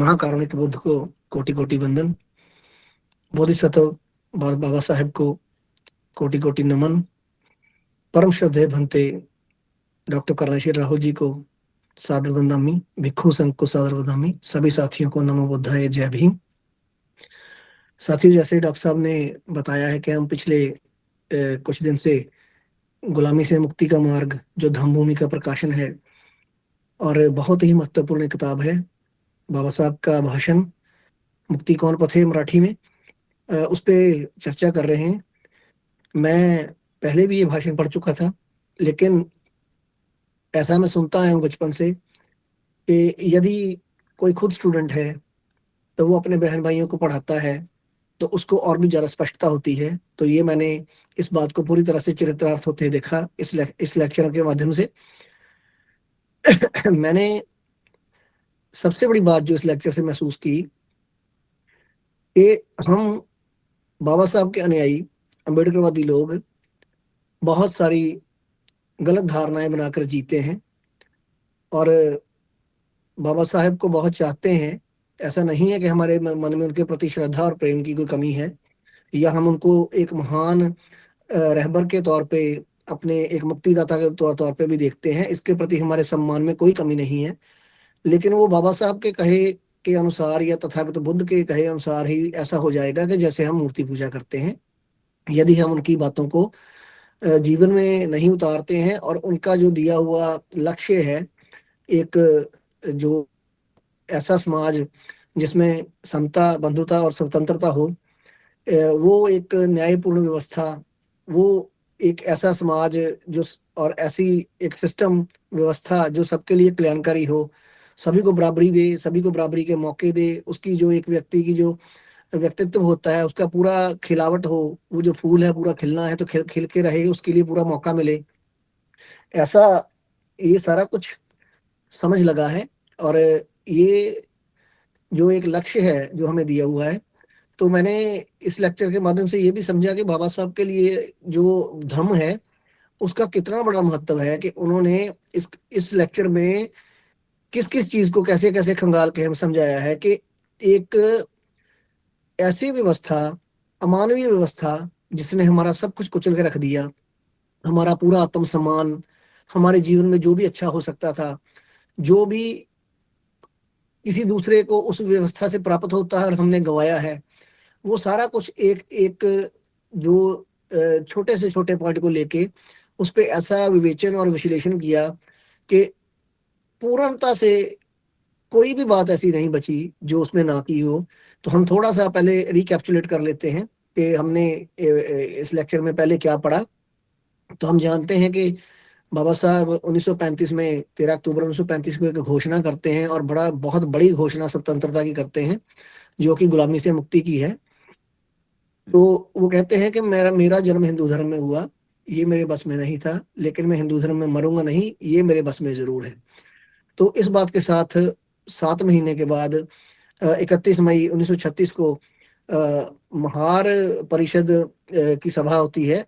महाकारुणिक बुद्ध को कोटि कोटि वंदन, बोधिसत्व बाबा साहेब को कोटि कोटि नमन, परम श्रद्धेय भंते डॉक्टर करुणाशिर राहुल जी को सादर वंदामी, भिक्खु संघ को सादर वंदामी, सभी साथियों को नमो बुद्धाय, जय भीम। साथियों, जैसे डॉक्टर साहब ने बताया है कि हम पिछले कुछ दिन से गुलामी से मुक्ति का मार्ग जो धम्मभूमि का प्रकाशन है और बहुत ही महत्वपूर्ण किताब है, बाबा साहब का भाषण मुक्ति कौन पथे मराठी में, उस पर चर्चा कर रहे हैं। मैं पहले भी ये भाषण पढ़ चुका था, लेकिन ऐसा मैं सुनता आया हूँ बचपन से कि यदि कोई खुद स्टूडेंट है तो वो अपने बहन भाइयों को पढ़ाता है तो उसको और भी ज़्यादा स्पष्टता होती है। तो ये मैंने इस बात को पूरी तरह से चरितार्थ होते देखा इस लेक्चर के माध्यम से। मैंने सबसे बड़ी बात जो इस लेक्चर से महसूस की कि हम बाबा साहब के अनुयायी अम्बेडकरवादी लोग बहुत सारी गलत धारणाएं बनाकर जीते हैं और बाबा साहेब को बहुत चाहते हैं। ऐसा नहीं है कि हमारे मन में उनके प्रति श्रद्धा और प्रेम की कोई कमी है, या हम उनको एक महान रहबर के तौर पे, अपने एक मुक्तिदाता के तौर पे भी देखते हैं। इसके प्रति हमारे सम्मान में कोई कमी नहीं है, लेकिन वो बाबा साहब के कहे के अनुसार या तथागत बुद्ध के कहे अनुसार ही ऐसा हो जाएगा कि जैसे हम मूर्ति पूजा करते हैं। यदि हम उनकी बातों को जीवन में नहीं उतारते हैं और उनका जो दिया हुआ लक्ष्य है, एक जो ऐसा समाज जिसमें समता, बंधुता और स्वतंत्रता हो, वो एक न्यायपूर्ण व्यवस्था, वो एक ऐसा समाज जो और ऐसी एक सिस्टम व्यवस्था जो सबके लिए कल्याणकारी हो, सभी को बराबरी दे, सभी को बराबरी के मौके दे, उसकी जो एक व्यक्ति की जो व्यक्तित्व होता है उसका पूरा खिलावट हो, वो जो फूल है पूरा खिलना है तो खिल खिल के रहे, उसके लिए पूरा मौका मिले, ऐसा ये सारा कुछ समझ लगा है। और ये जो एक लक्ष्य है जो हमें दिया हुआ है, तो मैंने इस लेक्चर के माध्यम से ये भी समझा कि बाबा साहब के लिए जो धम्म है उसका कितना बड़ा महत्व है कि उन्होंने इस लेक्चर में किस किस चीज को कैसे कैसे खंगाल के हम समझाया है कि एक ऐसी व्यवस्था, अमानवीय व्यवस्था जिसने हमारा सब कुछ कुचल के रख दिया, हमारा पूरा आत्मसम्मान, हमारे जीवन में जो भी अच्छा हो सकता था, जो भी किसी दूसरे को उस व्यवस्था से प्राप्त होता है और हमने गंवाया है, वो सारा कुछ एक एक जो छोटे से छोटे पॉइंट को लेके उस पर ऐसा विवेचन और विश्लेषण किया कि पूर्णता से कोई भी बात ऐसी नहीं बची जो उसमें ना की हो। तो हम थोड़ा सा पहले रिकैप्चुलेट कर लेते हैं कि हमने इस लेक्चर में पहले क्या पढ़ा। तो हम जानते हैं कि बाबा साहब 1935 में 13 अक्टूबर 1935 को एक घोषणा करते हैं और बहुत बड़ी घोषणा स्वतंत्रता की करते हैं, जो कि गुलामी से मुक्ति की है। तो वो कहते हैं कि मेरा मेरा जन्म हिंदू धर्म में हुआ, ये मेरे बस में नहीं था, लेकिन मैं हिंदू धर्म में मरूंगा नहीं, ये मेरे बस में जरूर है। तो इस बात के साथ 7 महीने के बाद 31 मई 1936 को महार परिषद की सभा होती है।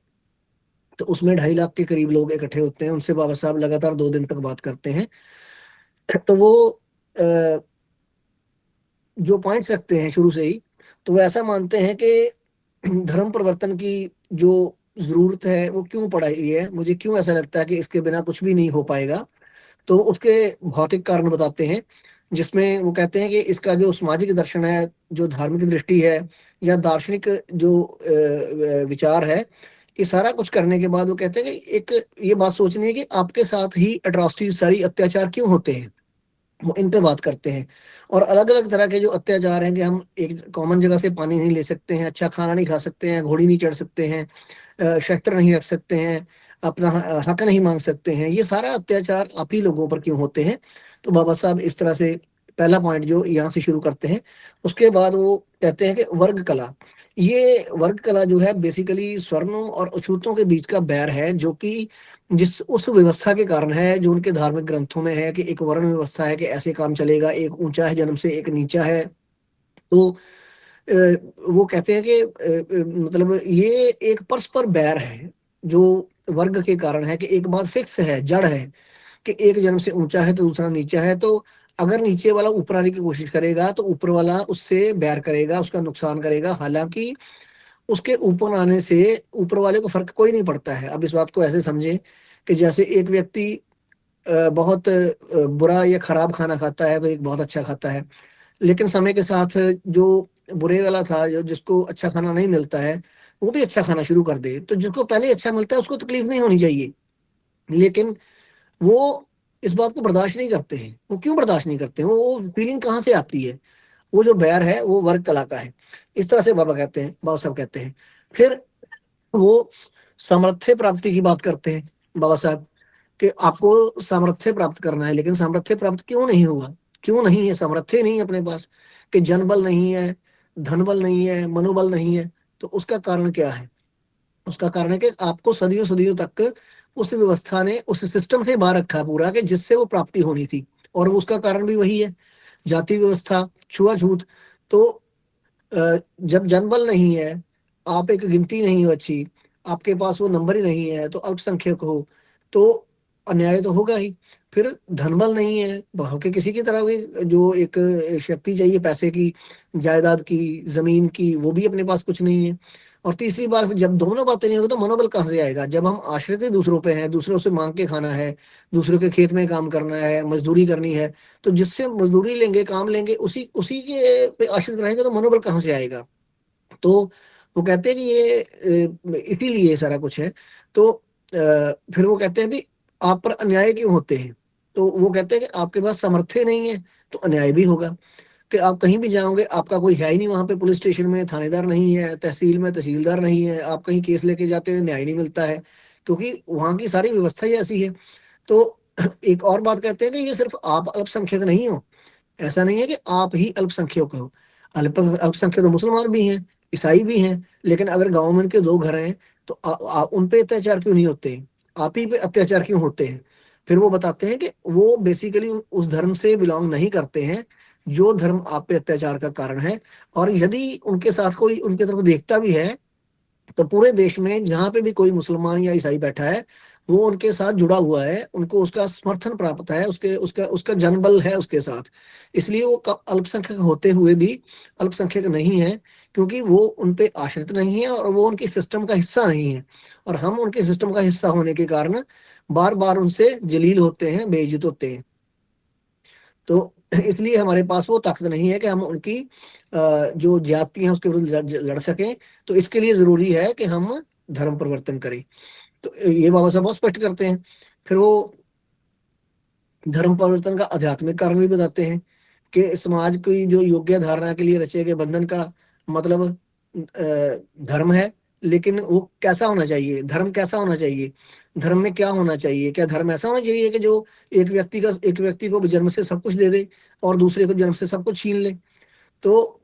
तो उसमें 2.5 लाख के करीब लोग इकट्ठे होते हैं। उनसे बाबा साहब लगातार 2 दिन तक बात करते हैं। तो वो जो पॉइंट्स रखते हैं शुरू से ही, तो वो ऐसा मानते हैं कि धर्म परिवर्तन की जो जरूरत है वो क्यों पड़ी है, मुझे क्यों ऐसा लगता है कि इसके बिना कुछ भी नहीं हो पाएगा। तो उसके भौतिक कारण बताते हैं, जिसमें वो कहते हैं कि इसका जो सामाजिक दर्शन है, जो धार्मिक दृष्टि है या दार्शनिक जो विचार है, ये सारा कुछ करने के बाद वो कहते हैं कि एक ये बात सोचनी है कि आपके साथ ही अट्रॉसिटी, सारी अत्याचार क्यों होते हैं, वो इन पे बात करते हैं। और अलग अलग तरह के जो अत्याचार हैं कि हम एक कॉमन जगह से पानी नहीं ले सकते हैं, अच्छा खाना नहीं खा सकते हैं, घोड़ी नहीं चढ़ सकते हैं, शस्त्र नहीं रख सकते हैं, अपना हक नहीं मांग सकते हैं, ये सारा अत्याचार आप ही लोगों पर क्यों होते हैं। तो बाबा साहब इस तरह से पहला पॉइंट जो यहाँ से शुरू करते हैं। उसके बाद वो कहते हैं कि वर्ग कला, ये वर्ग कला जो है बेसिकली स्वर्णों और अछूतों के बीच का बैर है, जो कि जिस उस व्यवस्था के कारण है जो उनके धार्मिक ग्रंथों में है कि एक वर्ण व्यवस्था है कि ऐसे काम चलेगा, एक ऊंचा है जन्म से, एक नीचा है। तो वो कहते हैं कि मतलब ये एक परस्पर बैर है जो वर्ग के कारण है कि एक बात फिक्स है, जड़ है कि एक जन्म से ऊंचा है तो दूसरा नीचा है। तो अगर नीचे वाला ऊपर आने की कोशिश करेगा तो ऊपर वाला उससे बैर करेगा, उसका नुकसान करेगा। हालांकि उसके ऊपर आने से ऊपर वाले को फर्क कोई नहीं पड़ता है। अब इस बात को ऐसे समझे कि जैसे एक व्यक्ति बहुत बुरा या खराब खाना खाता है तो एक बहुत अच्छा खाता है, लेकिन समय के साथ जो बुरे वाला था, जो जिसको अच्छा खाना नहीं मिलता है, वो भी अच्छा खाना शुरू कर दे, तो जिसको पहले ही अच्छा मिलता है उसको तकलीफ नहीं होनी चाहिए। लेकिन वो इस बात को बर्दाश्त नहीं करते हैं। वो क्यों बर्दाश्त नहीं करते हैं? वो फीलिंग कहाँ से आती है? वो जो बैर है वो वर्ग कला का है। इस तरह से बाबा साहब कहते हैं। फिर वो सामर्थ्य प्राप्ति की बात करते हैं बाबा साहब, कि आपको सामर्थ्य प्राप्त करना है, लेकिन सामर्थ्य प्राप्त क्यों नहीं होगा? क्यों नहीं है? सामर्थ्य नहीं है अपने पास, कि जनबल नहीं है, धन बल नहीं है, मनोबल नहीं है। तो उसका कारण क्या है? उसका कारण है कि आपको सदियों सदियों तक उस व्यवस्था ने, उस सिस्टम से बाहर रखा पूरा, कि जिससे वो प्राप्ति होनी थी। और उसका कारण भी वही है, जाति व्यवस्था, छुआछूत। तो जब जनबल नहीं है, आप एक गिनती नहीं हो अच्छी, आपके पास वो नंबर ही नहीं है, तो अल्पसंख्यक हो, तो अन्याय तो होगा ही। फिर धनबल नहीं है, भाव के किसी की तरह भी जो एक शक्ति चाहिए, पैसे की, जायदाद की, जमीन की, वो भी अपने पास कुछ नहीं है। और तीसरी बात, जब दोनों बातें नहीं होगी तो मनोबल कहाँ से आएगा? जब हम आश्रित ही दूसरों पे हैं, दूसरों से मांग के खाना है, दूसरों के खेत में काम करना है, मजदूरी करनी है, तो जिससे मजदूरी लेंगे, काम लेंगे, उसी उसी के पे आश्रित रहेंगे, तो मनोबल कहाँ से आएगा? तो वो कहते हैं कि ये इसीलिए ये सारा कुछ है। तो फिर वो कहते हैं भी आप पर अन्याय क्यों होते हैं? तो वो कहते हैं कि आपके पास सामर्थ्य नहीं है तो अन्याय भी होगा। कि आप कहीं भी जाओगे, आपका कोई है ही नहीं वहां पे, पुलिस स्टेशन में थानेदार नहीं है, तहसील में तहसीलदार नहीं है, आप कहीं केस लेके जाते हुए न्याय नहीं मिलता है, क्योंकि वहां की सारी व्यवस्था ही ऐसी है। तो एक और बात कहते हैं कि ये सिर्फ आप अल्पसंख्यक नहीं हो, ऐसा नहीं है कि आप ही अल्पसंख्यक हो। अल्पसंख्यक तो मुसलमान भी हैं, ईसाई भी हैं, लेकिन अगर गांव में उनके दो घर हैं तो उन पे अत्याचार क्यों नहीं होते हैं? आप ही पे अत्याचार क्यों होते हैं? फिर वो बताते हैं कि वो बेसिकली उस धर्म से बिलोंग नहीं करते हैं जो धर्म आप पे अत्याचार का कारण है। और यदि उनके साथ कोई उनके तरफ देखता भी है, तो पूरे देश में जहां पे भी कोई मुसलमान या ईसाई बैठा है, वो उनके साथ जुड़ा हुआ है, उनको उसका समर्थन प्राप्त है, उसके उसका उसका जनबल है उसके साथ। इसलिए वो अल्पसंख्यक होते हुए भी अल्पसंख्यक नहीं है, क्योंकि वो उन पे आश्रित नहीं है और वो उनके सिस्टम का हिस्सा नहीं है। और हम उनके सिस्टम का हिस्सा होने के कारण बार बार उनसे जलील होते हैं, बेइज्जत होते हैं। तो इसलिए हमारे पास वो ताकत नहीं है कि हम उनकी जो जाति है उसके विरुद्ध लड़ सकें। तो इसके लिए जरूरी है कि हम धर्म परिवर्तन करें। तो ये बाबा साहब बहुत स्पष्ट करते हैं। फिर वो धर्म परिवर्तन का आध्यात्मिक कारण भी बताते हैं, कि समाज की जो योग्य धारणा के लिए रचे गए बंधन का मतलब धर्म है। लेकिन वो कैसा होना चाहिए? धर्म कैसा होना चाहिए? धर्म में क्या होना चाहिए? क्या धर्म ऐसा होना चाहिए कि जो एक व्यक्ति को जन्म से सब कुछ दे दे और दूसरे को जन्म से सब कुछ छीन ले? तो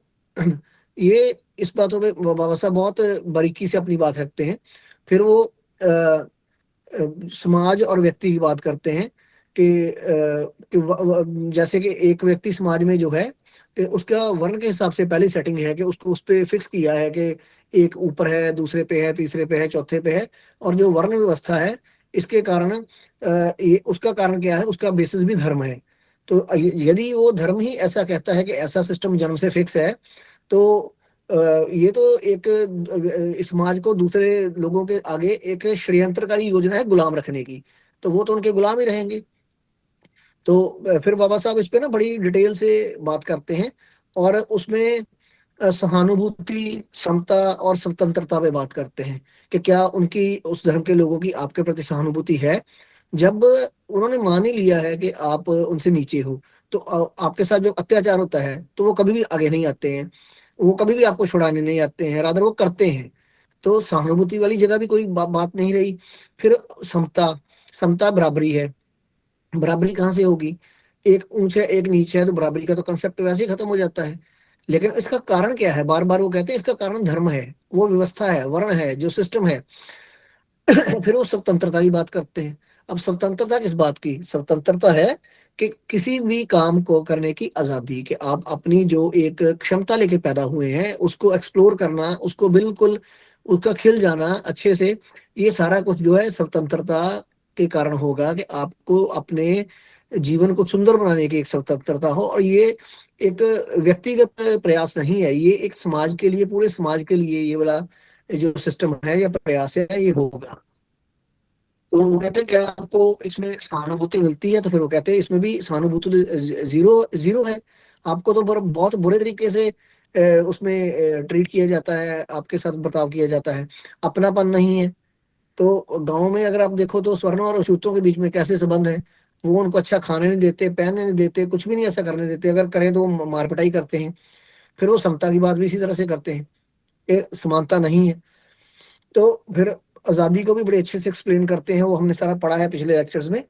ये इस बातों पे बाबा साहब बहुत बारीकी से अपनी बात रखते हैं। फिर वो समाज और व्यक्ति की बात करते हैं कि, जैसे कि एक व्यक्ति समाज में जो है, कि उसका वर्ण के हिसाब से पहली सेटिंग है कि उसको उस पे फिक्स किया है कि एक ऊपर है, दूसरे पे है, तीसरे पे है, चौथे पे है। और जो वर्ण व्यवस्था है, इसके कारण ये उसका कारण क्या है? उसका बेसिस भी धर्म है। तो यदि वो धर्म ही ऐसा कहता है कि ऐसा सिस्टम जन्म से फिक्स है, तो ये तो एक समाज को दूसरे लोगों के आगे एक षड्यंत्रकारी योजना है गुलाम रखने की। तो वो तो उनके गुलाम ही रहेंगे। तो फिर बाबा साहब इस पे ना बड़ी डिटेल से बात करते हैं, और उसमें सहानुभूति, समता और स्वतंत्रता पे बात करते हैं, कि क्या उनकी उस धर्म के लोगों की आपके प्रति सहानुभूति है। जब उन्होंने मान ही लिया है कि आप उनसे नीचे हो, तो आपके साथ जो अत्याचार होता है तो वो कभी भी आगे नहीं आते हैं, वो कभी भी आपको छुड़ाने नहीं आते हैं, रादर वो करते हैं। तो सहानुभूति वाली जगह भी कोई बात नहीं रही। फिर समता, समता बराबरी है। बराबरी कहाँ से होगी? एक ऊंच है एक नीचे है, तो बराबरी का तो कंसेप्ट वैसे ही खत्म हो जाता है। लेकिन इसका कारण क्या है? बार बार वो कहते हैं इसका कारण धर्म है, वो व्यवस्था है, वर्ण है, जो सिस्टम है। फिर वो स्वतंत्रता की बात करते हैं। अब स्वतंत्रता किस बात की? स्वतंत्रता है कि किसी भी काम को करने की आजादी, कि आप अपनी जो एक क्षमता लेके पैदा हुए हैं उसको एक्सप्लोर करना, उसको बिल्कुल उसका खिल जाना अच्छे से, ये सारा कुछ जो है स्वतंत्रता के कारण होगा। कि आपको अपने जीवन को सुंदर बनाने की एक तत्परता हो, और ये एक व्यक्तिगत प्रयास नहीं है, ये एक समाज के लिए, पूरे समाज के लिए ये वाला जो सिस्टम है या प्रयास है ये होगा। तो वो कहते हैं क्या आपको इसमें सहानुभूति मिलती है, तो फिर वो कहते हैं इसमें भी सहानुभूति जीरो जीरो है। आपको तो बहुत बुरे तरीके से उसमें ट्रीट किया जाता है, आपके साथ बर्ताव किया जाता है, अपनापन नहीं है। तो गांव में अगर आप देखो तो स्वर्ण और अछूतों के बीच में कैसे संबंध है, वो उनको अच्छा खाने नहीं देते, पहनने नहीं देते, कुछ भी नहीं ऐसा करने देते, अगर करें तो वो मार पिटाई करते हैं। फिर वो समता की बात भी इसी तरह से करते हैं, ये समानता नहीं है। तो फिर आजादी को भी बड़े अच्छे से एक्सप्लेन करते हैं, वो हमने सारा पढ़ा है पिछले लेक्चर्स में।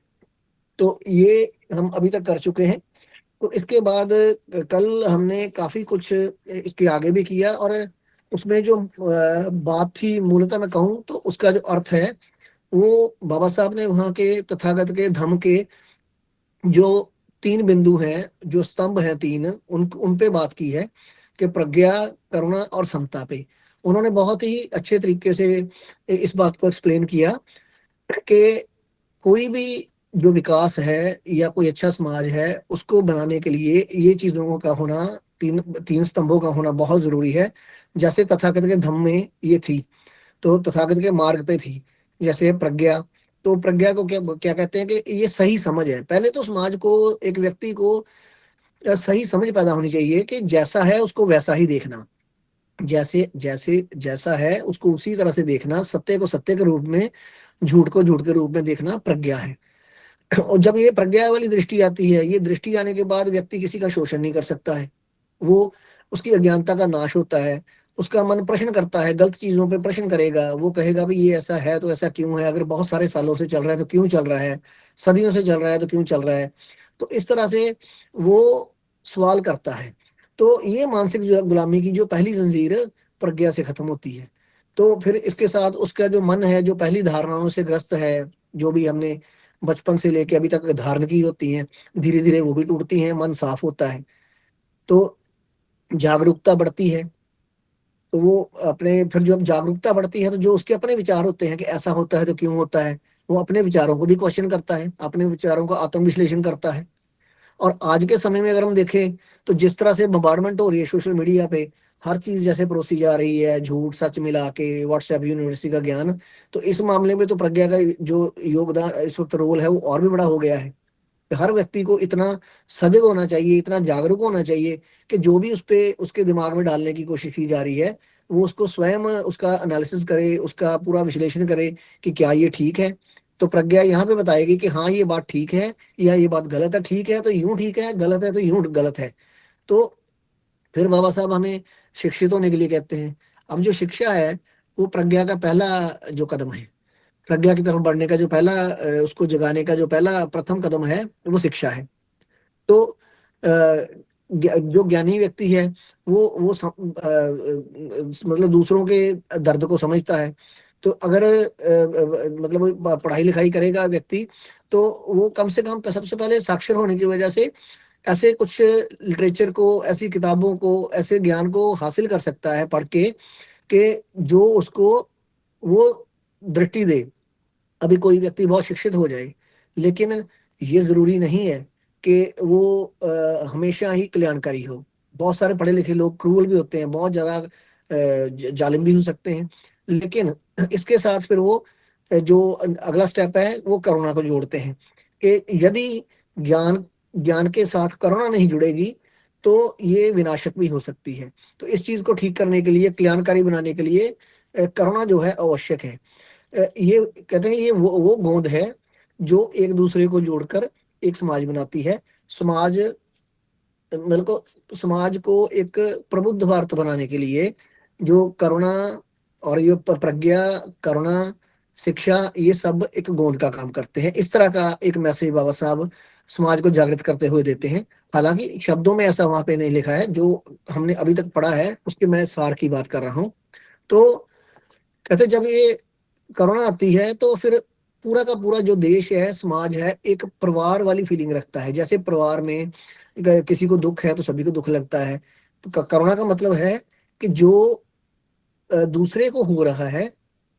तो ये हम अभी तक कर चुके हैं। तो इसके बाद कल हमने काफी कुछ इसके आगे भी किया, और उसमें जो बात थी मूलतः मैं कहूँ तो उसका जो अर्थ है, वो बाबा साहब ने वहाँ के तथागत के धम्म के जो 3 बिंदु हैं, जो स्तंभ हैं 3, उन पे बात की है, कि प्रज्ञा, करुणा और समता पे। उन्होंने बहुत ही अच्छे तरीके से इस बात को एक्सप्लेन किया कि कोई भी जो विकास है या कोई अच्छा समाज है, उसको बनाने के लिए ये चीजों का होना, तीन तीन स्तंभों का होना बहुत जरूरी है। जैसे तथागत के धम्म में ये थी, तो तथागत के मार्ग पे थी, जैसे प्रज्ञा। तो प्रज्ञा को क्या क्या कहते हैं कि ये सही समझ है। पहले तो समाज को, एक व्यक्ति को सही समझ पैदा होनी चाहिए कि जैसा है उसको वैसा ही देखना, जैसे जैसे जैसा है उसको उसी तरह से देखना, सत्य को सत्य के रूप में, झूठ को झूठ के रूप में देखना प्रज्ञा है। और जब ये प्रज्ञा वाली दृष्टि आती है, ये दृष्टि आने के बाद व्यक्ति किसी का शोषण नहीं कर सकता है। वो, उसकी अज्ञानता का नाश होता है, उसका मन प्रश्न करता है, गलत चीजों पे प्रश्न करेगा, वो कहेगा भी ये ऐसा है तो ऐसा क्यों है, अगर बहुत सारे सालों से चल रहा है तो क्यों चल रहा है, सदियों से चल रहा है तो क्यों चल रहा है। तो इस तरह से वो सवाल करता है। तो ये मानसिक गुलामी की जो पहली जंजीर प्रज्ञा से खत्म होती है। तो फिर इसके साथ उसका जो मन है, जो पहली धारणाओं से ग्रस्त है, जो भी हमने बचपन से लेके अभी तक धारण की होती हैं, धीरे धीरे वो भी टूटती हैं, मन साफ होता है। तो जागरूकता बढ़ती है। तो वो अपने, फिर जब जागरूकता बढ़ती है तो जो उसके अपने विचार होते हैं कि ऐसा होता है तो क्यों होता है, वो अपने विचारों को भी क्वेश्चन करता है, अपने विचारों का आत्म विश्लेषण करता है। और आज के समय में अगर हम देखें तो जिस तरह से बम्बार्डमेंट हो रही है सोशल मीडिया पे, हर चीज जैसे परोसी जा रही है, झूठ सच मिला के, व्हाट्सएप यूनिवर्सिटी का ज्ञान, तो इस मामले में तो प्रज्ञा का जो योगदान इस वक्त रोल है वो और भी बड़ा हो गया है। हर व्यक्ति को इतना सजग होना चाहिए, इतना जागरूक होना चाहिए कि जो भी उस पे उसके दिमाग में डालने की कोशिश की जा रही है, वो उसको स्वयं उसका एनालिसिस करे, उसका पूरा विश्लेषण करे कि क्या ये ठीक है। तो प्रज्ञा यहाँ पे बताएगी कि हाँ ये बात ठीक है या ये बात गलत है, ठीक है तो यूं ठीक है, गलत है तो यूं गलत है। तो फिर बाबा साहब हमें शिक्षित होने के लिए कहते हैं। अब जो शिक्षा है वो प्रज्ञा का पहला जो कदम है, प्रज्ञा की तरफ बढ़ने का जो पहला उसको जगाने का जो पहला प्रथम कदम है, वो शिक्षा है। तो जो ज्ञानी व्यक्ति है वो मतलब दूसरों के दर्द को समझता है। तो अगर मतलब वो पढ़ाई लिखाई करेगा व्यक्ति, तो वो कम से कम सबसे पहले साक्षर होने की वजह से ऐसे कुछ लिटरेचर को, ऐसी किताबों को, ऐसे ज्ञान को हासिल कर सकता है पढ़ के, कि जो उसको वो दृष्टि दे। अभी कोई व्यक्ति बहुत शिक्षित हो जाए, लेकिन ये जरूरी नहीं है कि वो हमेशा ही कल्याणकारी हो। बहुत सारे पढ़े लिखे लोग क्रूअल भी होते हैं, बहुत ज्यादा जालिम भी हो सकते हैं। लेकिन इसके साथ फिर वो जो अगला स्टेप है वो करुणा को जोड़ते हैं, कि यदि ज्ञान ज्ञान के साथ करुणा नहीं जुड़ेगी तो ये विनाशक भी हो सकती है। तो इस चीज को ठीक करने के लिए, कल्याणकारी बनाने के लिए करुणा जो है आवश्यक है। ये कहते हैं ये वो गोंद है जो एक दूसरे को जोड़कर एक समाज बनाती है। समाज, मतलब समाज को एक प्रबुद्ध भारत बनाने के लिए जो करुणा और ये प्रज्ञा, करुणा, शिक्षा, ये सब एक गोंद का काम करते हैं। इस तरह का एक मैसेज बाबा साहब समाज को जागृत करते हुए देते हैं। हालांकि शब्दों में ऐसा वहां पे नहीं लिखा है, जो हमने अभी तक पढ़ा है उसके मैं सार की बात कर रहा हूँ। तो कहते जब ये करुणा आती है तो फिर पूरा का पूरा जो देश है, समाज है, एक परिवार वाली फीलिंग रखता है। जैसे परिवार में किसी को दुख है तो सभी को दुख लगता है। तो करुणा का मतलब है कि जो दूसरे को हो रहा है,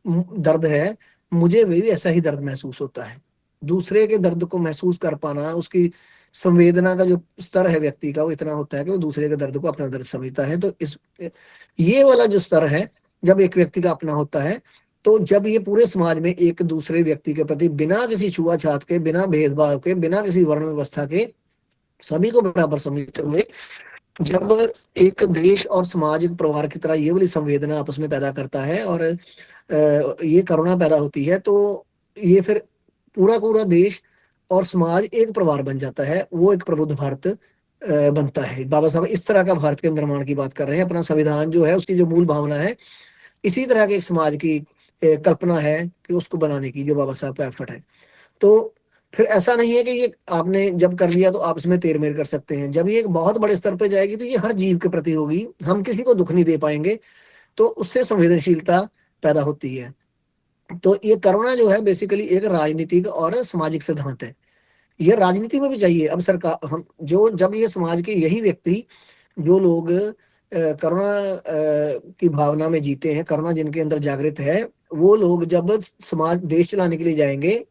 दर्द है, मुझे भी ऐसा ही दर्द महसूस होता है। दूसरे के दर्द को महसूस कर पाना, उसकी संवेदना का जो स्तर है व्यक्ति का, वो इतना होता है कि वो दूसरे के दर्द को अपना दर्द समझता है। तो इस ये वाला जो स्तर है, जब एक व्यक्ति का अपना होता है, तो जब ये पूरे समाज में एक दूसरे व्यक्ति के प्रति बिना किसी छुआछात के, बिना भेदभाव के, बिना किसी वर्ण व्यवस्था के सभी को बराबर समझते हुए जब एक देश और समाज एक परिवार की तरह ये वाली संवेदना आपस में पैदा करता है और ये करुणा पैदा होती है, तो ये फिर पूरा पूरा देश और समाज एक परिवार बन जाता है। वो एक प्रबुद्ध भारत बनता है। बाबा साहब इस तरह का भारत के निर्माण की बात कर रहे हैं। अपना संविधान जो है, उसकी जो मूल भावना है, इसी तरह के एक समाज की कल्पना है कि उसको बनाने की, जो बाबा साहब का एफर्ट है। तो फिर ऐसा नहीं है कि ये आपने जब कर लिया तो आप इसमें तेर मेर कर सकते हैं। जब ये एक बहुत बड़े स्तर पे जाएगी तो ये हर जीव के प्रति होगी, हम किसी को दुख नहीं दे पाएंगे, तो उससे संवेदनशीलता पैदा होती है। तो ये करुणा जो है बेसिकली एक राजनीतिक और सामाजिक सिद्धांत है। ये राजनीति में भी चाहिए। अब सरकार, हम जो जब ये समाज के यही व्यक्ति, जो लोग करुणा की भावना में जीते हैं, करुणा जिनके अंदर जागृत है, वो लोग जब समाज देश चलाने के लिए जाएंगे,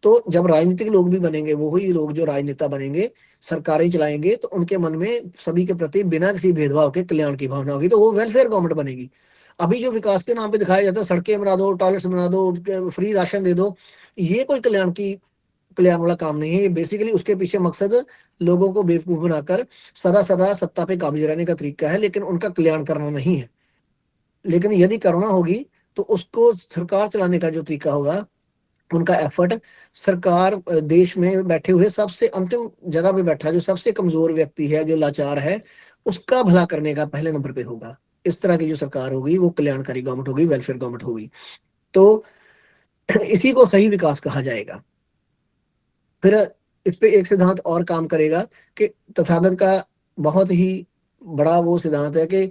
तो जब राजनीतिक लोग भी बनेंगे, वो ही लोग जो राजनेता बनेंगे, सरकारें चलाएंगे, तो उनके मन में सभी के प्रति बिना किसी भेदभाव के कल्याण की भावना होगी, तो वो वेलफेयर गवर्नमेंट बनेगी। अभी जो विकास के नाम पे दिखाया जाता है, सड़कें बना दो, टॉयलेट्स बना दो, फ्री राशन दे दो, ये कोई कल्याण वाला काम नहीं है। ये बेसिकली उसके पीछे मकसद लोगों को बेवकूफ बनाकर सदा सदा सत्ता पे काबिज रहने का तरीका है, लेकिन उनका कल्याण करना नहीं है। लेकिन यदि करुणा होगी तो उसको सरकार चलाने का जो तरीका होगा, उनका एफर्ट, सरकार देश में बैठे हुए सबसे अंतिम जगह पे बैठा, जो सबसे कमजोर व्यक्ति है, जो लाचार है, उसका भला करने का पहले नंबर पे होगा। इस तरह की जो सरकार होगी वो कल्याणकारी गवर्नमेंट होगी, वेलफेयर गवर्नमेंट होगी। तो इसी को सही विकास कहा जाएगा। फिर इस पे एक सिद्धांत और काम करेगा कि तथागत का बहुत ही बड़ा वो सिद्धांत है कि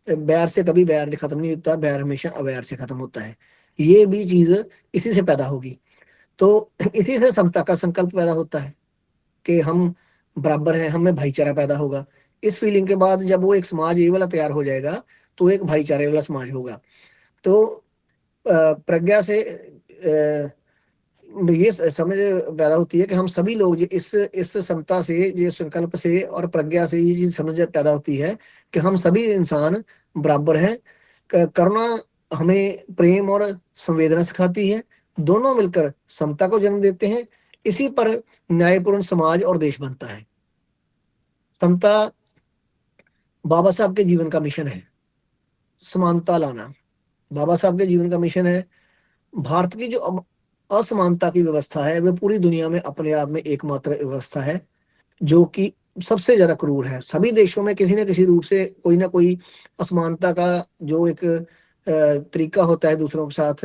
बैर से कभी बैर खत्म नहीं होता, बैर हमेशा अवैर से खत्म होता है। ये भी चीज इसी से पैदा होगी। तो इसी से समता का संकल्प पैदा होता है कि हम बराबर हैं, हमें भाईचारा पैदा होगा। इस फीलिंग के बाद जब वो एक समाज ये वाला तैयार हो जाएगा, तो एक भाईचारे वाला समाज होगा। तो प्रज्ञा से ये समझ पैदा होती है कि हम सभी लोग इस समता से, ये संकल्प से और प्रज्ञा से ये चीज समझ पैदा होती है कि हम सभी इंसान बराबर हैं। करुणा हमें प्रेम और संवेदना सिखाती है, दोनों मिलकर समता को जन्म देते हैं। इसी पर न्यायपूर्ण समाज और देश बनता है। समता बाबा साहब के जीवन का मिशन है, समानता लाना बाबा साहब के जीवन का मिशन है। भारत की जो असमानता की व्यवस्था है, वह पूरी दुनिया में अपने आप में एकमात्र व्यवस्था है, जो कि सबसे ज्यादा क्रूर है। सभी देशों में किसी न किसी रूप से कोई ना कोई असमानता का जो एक तरीका होता है, दूसरों के साथ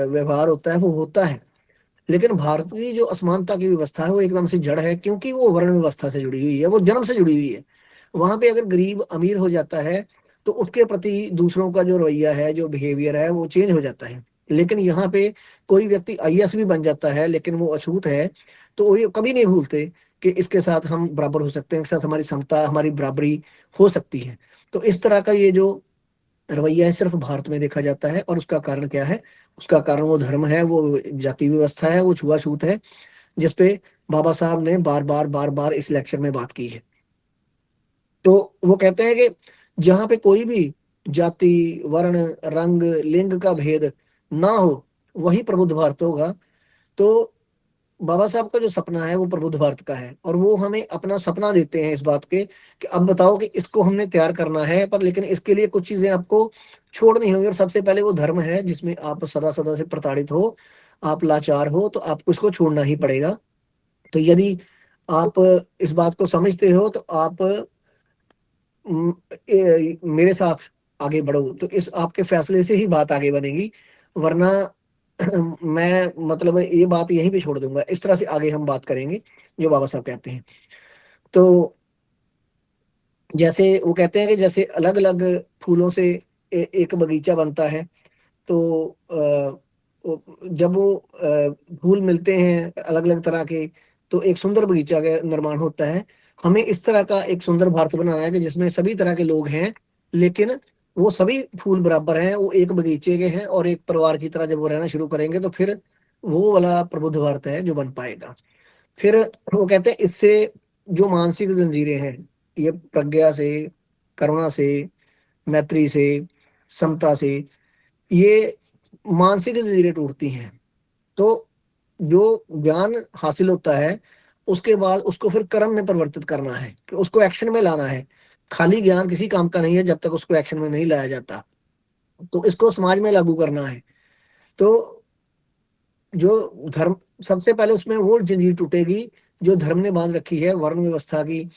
व्यवहार होता है, वो होता है। लेकिन भारत की जो असमानता की व्यवस्था है वो एकदम से जड़ है, क्योंकि वो वर्ण व्यवस्था से जुड़ी हुई है, वो जन्म से जुड़ी हुई है। वहां पे अगर गरीब अमीर हो जाता है तो उसके प्रति दूसरों का जो रवैया है, जो बिहेवियर है, वो चेंज हो जाता है। लेकिन यहाँ पे कोई व्यक्ति आईएएस भी बन जाता है, लेकिन वो अछूत है, तो वो ये कभी नहीं भूलते कि इसके साथ हम बराबर हो सकते हैं, इसके साथ हमारी समता, हमारी बराबरी हो सकती है। तो इस तरह का ये जो रवैया है सिर्फ भारत में देखा जाता है। और उसका कारण क्या है? उसका कारण वो धर्म है, वो जाति व्यवस्था है, वो छुआछूत है, जिसपे बाबा साहब ने बार बार इस लेक्चर में बात की है। तो वो कहते हैं कि जहां पे कोई भी जाति, वर्ण, रंग, लिंग का भेद ना हो, वही प्रबुद्ध भारत होगा। तो बाबा साहब का जो सपना है वो प्रबुद्ध भारत का है, और वो हमें अपना सपना देते हैं इस बात के कि अब बताओ कि इसको हमने तैयार करना है, पर लेकिन इसके लिए कुछ चीजें आपको छोड़नी होंगी। और सबसे पहले वो धर्म है जिसमें आप सदा सदा से प्रताड़ित हो, आप लाचार हो, तो आपको इसको छोड़ना ही पड़ेगा। तो यदि आप इस बात को समझते हो तो आप मेरे साथ आगे बढ़ो, तो इस आपके फैसले से ही बात आगे बनेगी। वरना मैं मतलब ये बात यहीं पे छोड़ दूंगा। इस तरह से आगे हम बात करेंगे जो बाबा साहब कहते हैं। तो जैसे वो कहते हैं कि जैसे अलग अलग फूलों से एक बगीचा बनता है, तो जब वो फूल मिलते हैं अलग अलग तरह के, तो एक सुंदर बगीचा का निर्माण होता है। हमें इस तरह का एक सुंदर भारत बनाना है कि जिसमें सभी तरह के लोग हैं, लेकिन वो सभी फूल बराबर हैं, वो एक बगीचे के हैं, और एक परिवार की तरह जब वो रहना शुरू करेंगे तो फिर वो वाला प्रबुद्ध भारत है जो बन पाएगा। फिर वो कहते हैं इससे जो मानसिक जंजीरें हैं, ये प्रज्ञा से, करुणा से, मैत्री से, समता से, ये मानसिक जंजीरें टूटती हैं। तो जो ज्ञान हासिल होता है उसके बाद उसको फिर कर्म में परिवर्तित करना है, कि उसको एक्शन में लाना है। खाली ज्ञान किसी काम का नहीं है जब तक उसको एक्शन में नहीं लाया जाता। तो इसको समाज में लागू करना है। तो जो धर्म, सबसे पहले उसमें वो जंजीर टूटेगी जो धर्म ने बांध रखी है वर्ण व्यवस्था की,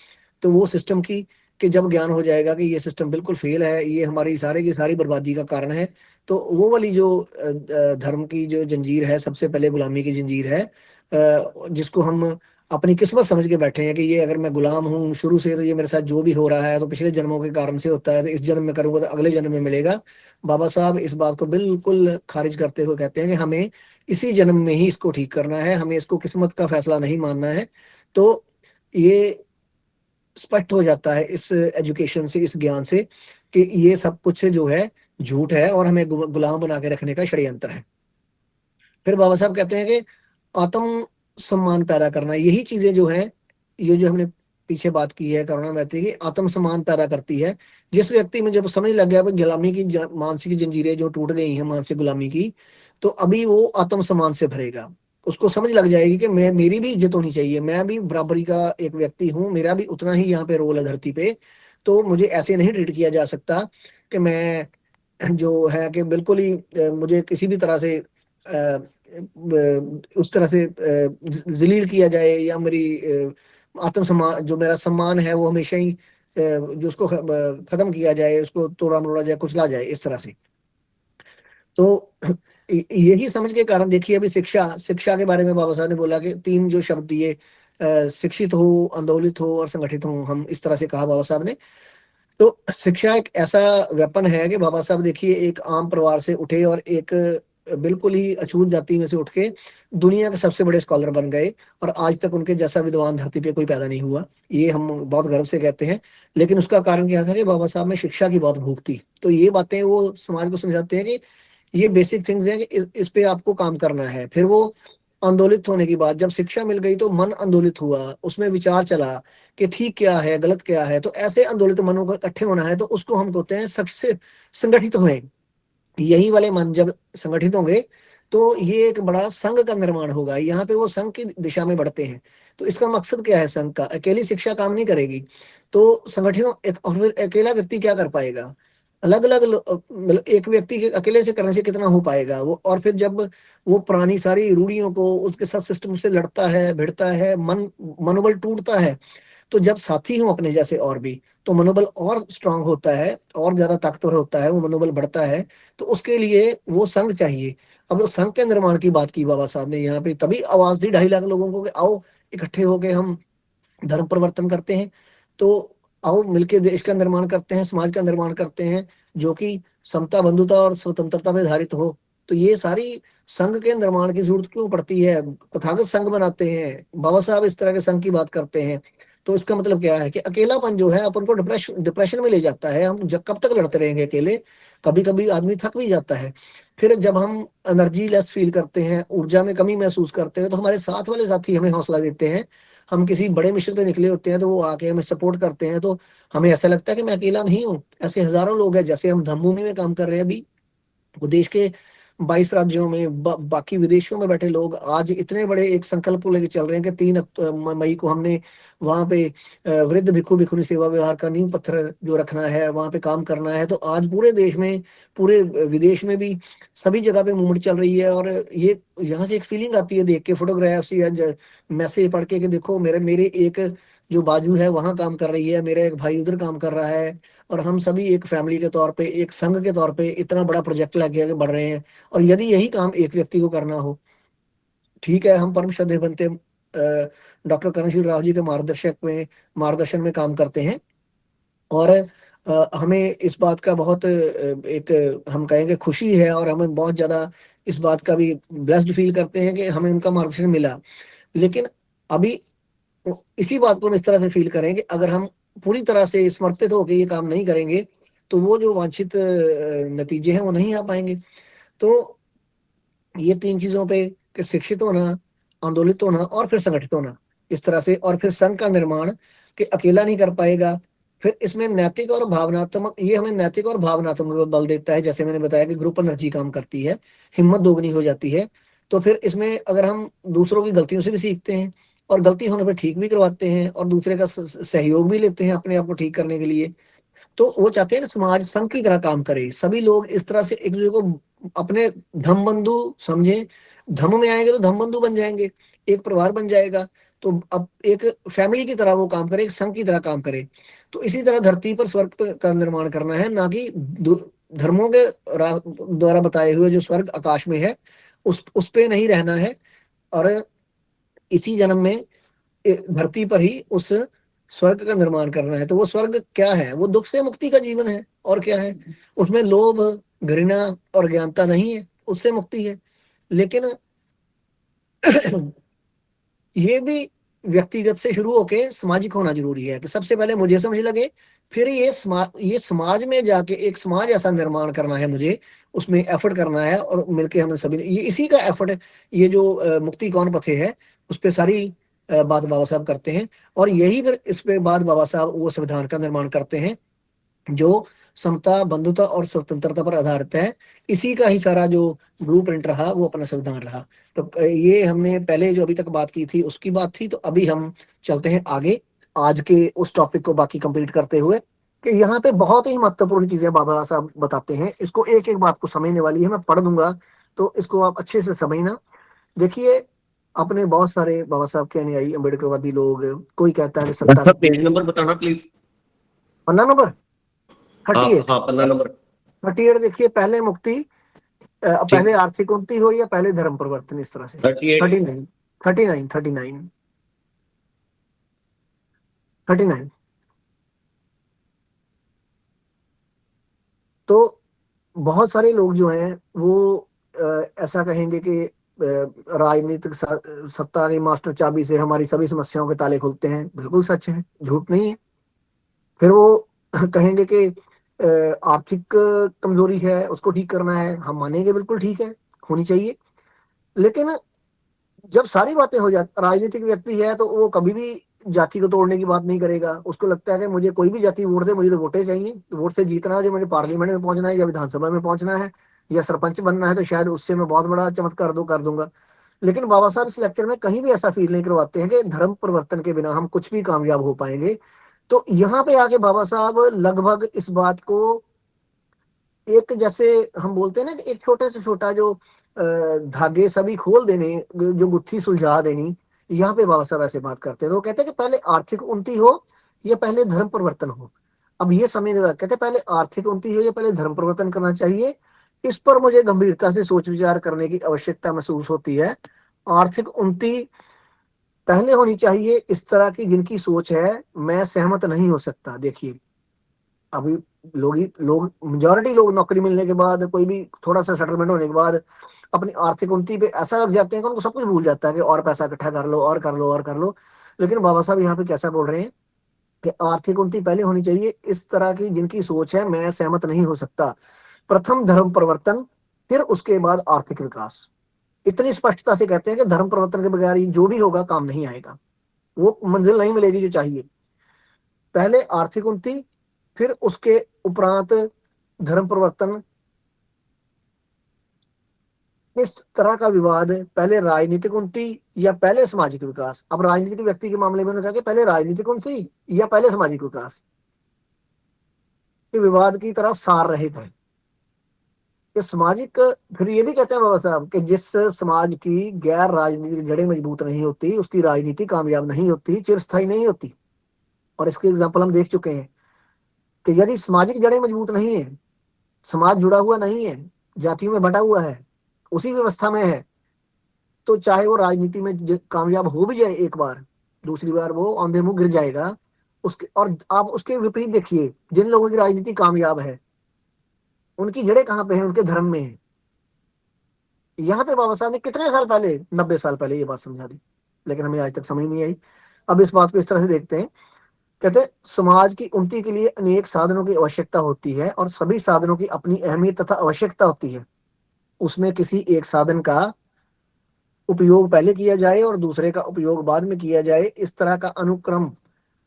तो वो सिस्टम की, कि जब ज्ञान हो जाएगा कि ये सिस्टम बिल्कुल फेल है, ये हमारी सारे की सारी बर्बादी का कारण है, तो वो वाली जो धर्म की जो जंजीर है, सबसे पहले गुलामी की जंजीर है, जिसको हम अपनी किस्मत समझ के बैठे हैं कि ये अगर मैं गुलाम हूँ शुरू से, तो ये मेरे साथ जो भी हो रहा है तो पिछले जन्मों के कारण से होता है, तो इस जन्म में करूंगा तो अगले जन्म में मिलेगा। बाबा साहब इस बात को बिल्कुल खारिज करते हुए कहते हैं कि हमें इसी जन्म में ही इसको ठीक करना है, हमें इसको किस्मत का फैसला नहीं मानना है। तो ये स्पष्ट हो जाता है इस एजुकेशन से, इस ज्ञान से, कि ये सब कुछ जो है झूठ है और हमें गुलाम बना के रखने का षड्यंत्र है। फिर बाबा साहब कहते हैं कि आत्म सम्मान पैदा करना, यही चीजें जो है, ये जो हमने पीछे बात की है करुणा मैत्री की, आत्म सम्मान पैदा करती है। जिस व्यक्ति में जब समझ लग गया गुलामी की मानसिक जंजीरें जो टूट गई हैं मानसिक गुलामी की, तो अभी वो आत्म सम्मान से भरेगा। उसको समझ लग जाएगी कि मैं, मेरी भी इज्जत होनी चाहिए, मैं भी बराबरी का एक व्यक्ति हूँ, मेरा भी उतना ही यहाँ पे रोल है धरती पे। तो मुझे ऐसे नहीं ट्रीट किया जा सकता कि मैं जो है कि बिल्कुल ही मुझे किसी भी तरह से उस तरह से जलील किया जाए, या मेरी आत्म सम्मान, जो मेरा सम्मान है वो हमेशा ही जो उसको खत्म किया जाए, उसको तोड़ा मोड़ा जाए, कुचला जाए, इस तरह से। तो यही समझ के कारण देखिए, अभी शिक्षा, शिक्षा के बारे में बाबा साहब ने बोला कि तीन जो शब्द दिए, शिक्षित हो, आंदोलित हो और संगठित हो, हम इस तरह से कहा बाबा साहब ने। तो शिक्षा एक ऐसा वेपन है कि बाबा साहब देखिए एक आम परिवार से उठे और एक बिल्कुल ही अछूत जाति में से उठ के दुनिया के सबसे बड़े स्कॉलर बन गए, और आज तक उनके जैसा विद्वान धरती पे कोई पैदा नहीं हुआ, ये हम बहुत गर्व से कहते हैं। लेकिन उसका कारण क्या था कि बाबा साहब में शिक्षा की बहुत भूख थी। तो ये बातें वो समाज को समझाते हैं कि ये बेसिक थिंग्स हैं कि इस पे आपको काम करना है। फिर वो आंदोलित होने की बात, जब शिक्षा मिल गई तो मन आंदोलित हुआ, उसमें विचार चला कि ठीक क्या है गलत क्या है। तो ऐसे आंदोलित मनों को इकट्ठे होना है, तो उसको हम कहते हैं सबसे संगठित हुए। यही वाले मन जब संगठित होंगे तो ये एक बड़ा संघ का निर्माण होगा, यहाँ पे वो संघ की दिशा में बढ़ते हैं। तो इसका मकसद क्या है संघ का? अकेली शिक्षा काम नहीं करेगी। तो संगठित एक, और फिर अकेला व्यक्ति क्या कर पाएगा? अलग अलग मतलब एक व्यक्ति के अकेले से करने से कितना हो पाएगा वो? और फिर जब वो पुरानी सारी रूढ़ियों को उसके साथ सिस्टम से लड़ता है, भिड़ता है, मनोबल टूटता है, तो जब साथी हो अपने जैसे और भी, तो मनोबल और स्ट्रांग होता है, और ज्यादा ताकतवर होता है, वो मनोबल बढ़ता है। तो उसके लिए वो संघ चाहिए। अब वो संघ के निर्माण की बात की बाबा साहब ने यहाँ पे, तभी आवाज दी 2.5 लाख लोगों को कि आओ इकट्ठे होके हम धर्म परिवर्तन करते हैं। तो आओ मिलके देश का निर्माण करते हैं, समाज का निर्माण करते हैं, जो कि समता, बंधुता और स्वतंत्रता में आधारित हो। तो ये सारी संघ के निर्माण की जरूरत क्यों पड़ती है? तथागत संघ बनाते हैं, बाबा साहब इस तरह के संघ की बात करते हैं। तो इसका मतलब क्या है कि अकेलापन जो है अपन को डिप्रेशन डिप्रेशन में ले जाता है। हम जब कब तक लड़ते रहेंगे अकेले? कभी कभी आदमी थक भी जाता है। फिर जब हम एनर्जी लेस फील करते हैं, ऊर्जा में कमी महसूस करते हैं, तो हमारे साथ वाले साथी हमें हौसला देते हैं। हम किसी बड़े मिशन पे निकले होते हैं तो वो आके हमें सपोर्ट करते हैं, तो हमें ऐसा लगता है कि मैं अकेला नहीं हूँ। ऐसे हजारों लोग हैं, जैसे हम धर्मभूमि में काम कर रहे हैं अभी, वो देश के 22 राज्यों में, बाकी विदेशों में बैठे लोग आज इतने बड़े एक संकल्प को लेकर चल रहे हैं कि 3 मई को हमने वहां पे वृद्ध भिक्षु भिक्षुणी सेवा व्यवहार का नींव पत्थर जो रखना है, वहां पे काम करना है। तो आज पूरे देश में, पूरे विदेश में भी सभी जगह पे मूवमेंट चल रही है। और ये यहाँ से एक फीलिंग आती है देख के, फोटोग्राफ्स या मैसेज पढ़ के, कि देखो मेरे मेरे एक जो बाजू है वहां काम कर रही है, मेरा एक भाई उधर काम कर रहा है, और हम सभी एक फैमिली के तौर पे, एक संघ के तौर पे इतना बड़ा प्रोजेक्ट लेके आगे बढ़ रहे हैं। और यदि यही काम एक व्यक्ति को करना हो, ठीक है, हम परम श्रद्धेय बनते डॉक्टर करणशील राव जी के मार्गदर्शन में काम करते हैं। और हमें इस बात का बहुत एक हम कहेंगे खुशी है, और हमें बहुत ज्यादा इस बात का भी ब्लेस्ड फील करते हैं कि हमें उनका मार्गदर्शन मिला। लेकिन अभी इसी बात को हम इस तरह से फील करें कि अगर हम पूरी तरह से समर्पित होकर ये काम नहीं करेंगे, तो वो जो वांछित नतीजे हैं वो नहीं आ पाएंगे। तो ये 3 चीजों पे कि शिक्षित होना, आंदोलित होना और फिर संगठित होना, इस तरह से, और फिर संघ का निर्माण कि अकेला नहीं कर पाएगा। फिर इसमें नैतिक और भावनात्मक, ये हमें नैतिक और भावनात्मक बल देता है, जैसे मैंने बताया कि ग्रुप एनर्जी काम करती है, हिम्मत दोगुनी हो जाती है। तो फिर इसमें अगर हम दूसरों की गलतियों से भी सीखते हैं और गलती होने पर ठीक भी करवाते हैं और दूसरे का सहयोग भी लेते हैं अपने आप को ठीक करने के लिए, तो वो चाहते हैं कि समाज संघ की तरह काम करे, सभी लोग इस तरह से एक दूसरे को अपने धम बंधु समझे, धम में आएंगे तो धम बंधु बन जाएंगे, एक परिवार बन जाएगा। तो अब एक फैमिली की तरह वो काम करे, एक संघ की तरह काम करे। तो इसी तरह धरती पर स्वर्ग का निर्माण करना है, ना कि धर्मों के द्वारा बताए हुए जो स्वर्ग आकाश में है उस पे नहीं रहना है। और इसी जन्म में धरती पर ही उस स्वर्ग का निर्माण करना है। तो वो स्वर्ग क्या है? वो दुख से मुक्ति का जीवन है, और क्या है? उसमें लोभ, घृणा और ज्ञानता नहीं है, उससे मुक्ति है। लेकिन ये भी व्यक्तिगत से शुरू होके सामाजिक होना जरूरी है कि सबसे पहले मुझे समझ लगे, फिर ये समाज में जाके एक समाज ऐसा निर्माण करना है मुझे, उसमें एफर्ट करना है, और मिलके हमें सभी ये इसी का एफर्ट है। ये जो मुक्ति कौन पथे है, उस पे सारी बात बाबा साहब करते हैं। और यही फिर इस पे बाद बाबा साहब वो संविधान का निर्माण करते हैं जो समता, बंधुता और स्वतंत्रता पर आधारित है। इसी का ही सारा जो ब्लू प्रिंट रहा वो अपना संविधान रहा। तो ये हमने पहले जो अभी तक बात की थी उसकी बात थी। तो अभी हम चलते हैं आगे, आज के उस टॉपिक को बाकी कंप्लीट करते हुए, कि यहाँ पे बहुत ही महत्वपूर्ण चीजें बाबा साहब बताते हैं। इसको एक एक बात को समझने वाली है, मैं पढ़ दूंगा तो इसको आप अच्छे से समझना। देखिए, अपने बहुत सारे बाबा साहब के अनुयायी अम्बेडकरवादी लोग, कोई कहता है कि सत्ता, पेज नंबर बताना प्लीज। Panna number 38। हाँ, पन्ना नंबर 38 देखिए, पहले मुक्ति, पहले आर्थिक उन्नति हो या पहले धर्म परिवर्तन, इस तरह से। 39 39 39 39। तो बहुत सारे लोग जो हैं वो ऐसा कहेंगे कि राजनीतिक सत्ता की मास्टर चाबी से हमारी सभी समस्याओं के ताले खुलते हैं। बिल्कुल सच है, झूठ नहीं है। फिर वो कहेंगे कि आर्थिक कमजोरी है, उसको ठीक करना है। हम मानेंगे, बिल्कुल ठीक है, होनी चाहिए। लेकिन जब सारी बातें हो जाती, राजनीतिक व्यक्ति है तो वो कभी भी जाति को तोड़ने की बात नहीं करेगा। उसको लगता है कि मुझे कोई भी जाति वोट दे, मुझे तो वोटें चाहिए, वोट से जीतना है। जो मुझे पार्लियामेंट में पहुंचना है या विधानसभा में पहुंचना है या सरपंच बनना है, तो शायद उससे मैं बहुत बड़ा चमत्कार कर दूंगा। लेकिन बाबा साहब इस लेक्चर में कहीं भी ऐसा फील नहीं करवाते हैं कि धर्म परिवर्तन के बिना हम कुछ भी कामयाब हो पाएंगे। तो यहाँ पे आके बाबा साहब लगभग इस बात को एक, जैसे हम बोलते हैं ना कि एक छोटे से छोटा जो धागे सभी खोल देने, जो गुत्थी सुलझा देनी, यहाँ पे बाबा साहब ऐसे बात करते हैं। तो वो कहते हैं कि पहले आर्थिक उन्नति हो या पहले धर्म परिवर्तन हो। अब ये समझने का, कहते हैं पहले आर्थिक उन्नति हो या पहले धर्म परिवर्तन करना चाहिए। इस पर मुझे गंभीरता से सोच विचार करने की आवश्यकता महसूस होती है। आर्थिक उन्नति पहले होनी चाहिए, इस तरह की जिनकी सोच है मैं सहमत नहीं हो सकता। देखिए, अभी लोग मेजोरिटी लोग नौकरी मिलने के बाद, कोई भी थोड़ा सा सेटलमेंट होने के बाद अपनी आर्थिक उन्नति पे ऐसा लग जाते हैं कि उनको सब कुछ भूल जाता है कि और पैसा इकट्ठा कर लो और कर लो और कर लो। लेकिन बाबा साहब यहाँ पे कैसा बोल रहे हैं कि आर्थिक उन्नति पहले होनी चाहिए, इस तरह की जिनकी सोच है मैं सहमत नहीं हो सकता। प्रथम धर्म परिवर्तन, फिर उसके बाद आर्थिक विकास। इतनी स्पष्टता से कहते हैं कि धर्म परिवर्तन के बगैर जो भी होगा काम नहीं आएगा, वो मंजिल नहीं मिलेगी जो चाहिए। पहले आर्थिक उन्नति, फिर उसके उपरांत धर्म परिवर्तन। इस तरह का विवाद, पहले राजनीतिक उन्नति या पहले सामाजिक विकास। अब राजनीतिक व्यक्ति के मामले में उन्होंने कहा कि पहले राजनीतिक उन्नति या पहले सामाजिक विकास, विवाद की तरह सार रहित है कि सामाजिक। फिर ये भी कहते हैं बाबा साहब कि जिस समाज की गैर राजनीतिक जड़ें मजबूत नहीं होती, उसकी राजनीति कामयाब नहीं होती, चिरस्थायी नहीं होती। और इसके एग्जाम्पल हम देख चुके हैं कि यदि सामाजिक जड़ें मजबूत नहीं है, समाज जुड़ा हुआ नहीं है, जातियों में बटा हुआ है, उसी व्यवस्था में है, तो चाहे वो राजनीति में कामयाब हो भी जाए एक बार, दूसरी बार वो औंधे मुंह गिर जाएगा उसके। और आप उसके विपरीत देखिए, जिन लोगों की राजनीति कामयाब है उनकी जड़ें कहाँ पे है? उनके धर्म में है। यहाँ पे बाबा साहब ने कितने साल पहले, 90 साल पहले ये बात समझा दी, लेकिन हमें आज तक समझ नहीं आई। अब इस बात को इस तरह से देखते हैं, कहते हैं समाज की उन्नति के लिए अनेक साधनों की आवश्यकता होती है और सभी साधनों की अपनी अहमियत तथा आवश्यकता होती है। उसमें किसी एक साधन का उपयोग पहले किया जाए और दूसरे का उपयोग बाद में किया जाए, इस तरह का अनुक्रम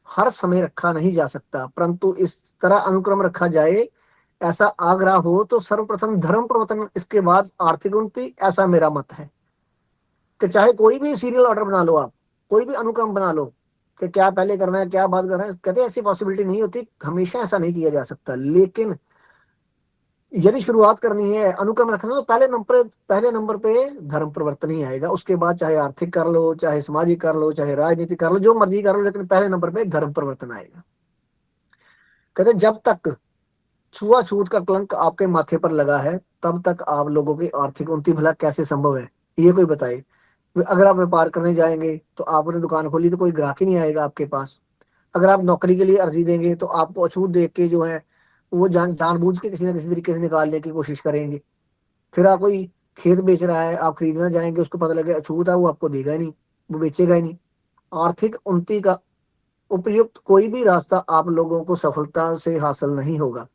हर समय रखा नहीं जा सकता, परंतु इस तरह अनुक्रम रखा जाए, ऐसा आग्रह हो तो सर्वप्रथम धर्म प्रवर्तन, इसके बाद आर्थिक उन्नति, ऐसा मेरा मत है। कि चाहे कोई भी सीरियल ऑर्डर बना लो आप, कोई भी अनुक्रम बना लो, कि क्या पहले करना है क्या बाद करना है, कहते हैं ऐसी पॉसिबिलिटी नहीं होती, हमेशा ऐसा नहीं किया जा सकता। लेकिन यदि शुरुआत करनी है, अनुक्रम रखना, तो पहले नंबर पे धर्म प्रवर्तन ही आएगा। उसके बाद चाहे आर्थिक कर लो, चाहे सामाजिक कर लो, चाहे राजनीति कर लो, जो मर्जी कर लो, लेकिन पहले नंबर पे धर्म प्रवर्तन आएगा। कहते जब तक छुआछूत का कलंक आपके माथे पर लगा है, तब तक आप लोगों की आर्थिक उन्नति भला कैसे संभव है, ये कोई बताए। अगर आप व्यापार करने जाएंगे तो आपने दुकान खोली तो कोई ग्राहक ही नहीं आएगा आपके पास। अगर आप नौकरी के लिए अर्जी देंगे तो आपको अछूत देख के जो है वो जानबूझ के किसी ना किसी तरीके से निकालने की कोशिश करेंगे। फिर आप कोई खेत बेच रहा है, आप खरीदना जाएंगे, उसको पता लगे अछूत है, वो आपको देगा ही नहीं, वो बेचेगा ही नहीं। आर्थिक उन्नति का उपयुक्त कोई भी रास्ता आप लोगों को सफलता से हासिल नहीं होगा।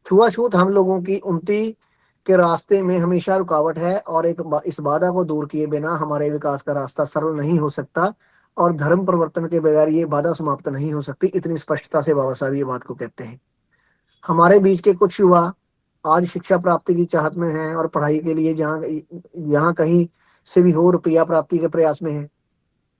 छुआछूत हम लोगों की उन्नति के रास्ते में हमेशा रुकावट है, और इस बाधा को दूर किए बिना हमारे विकास का रास्ता सरल नहीं हो सकता, और धर्म परिवर्तन के बगैर ये बाधा समाप्त नहीं हो सकती। इतनी स्पष्टता से बाबा साहब ये बात को कहते हैं। हमारे बीच के कुछ युवा आज शिक्षा प्राप्ति की चाहत में हैं और पढ़ाई के लिए जहाँ यहाँ कहीं से भी हो रुपया प्राप्ति के प्रयास में है।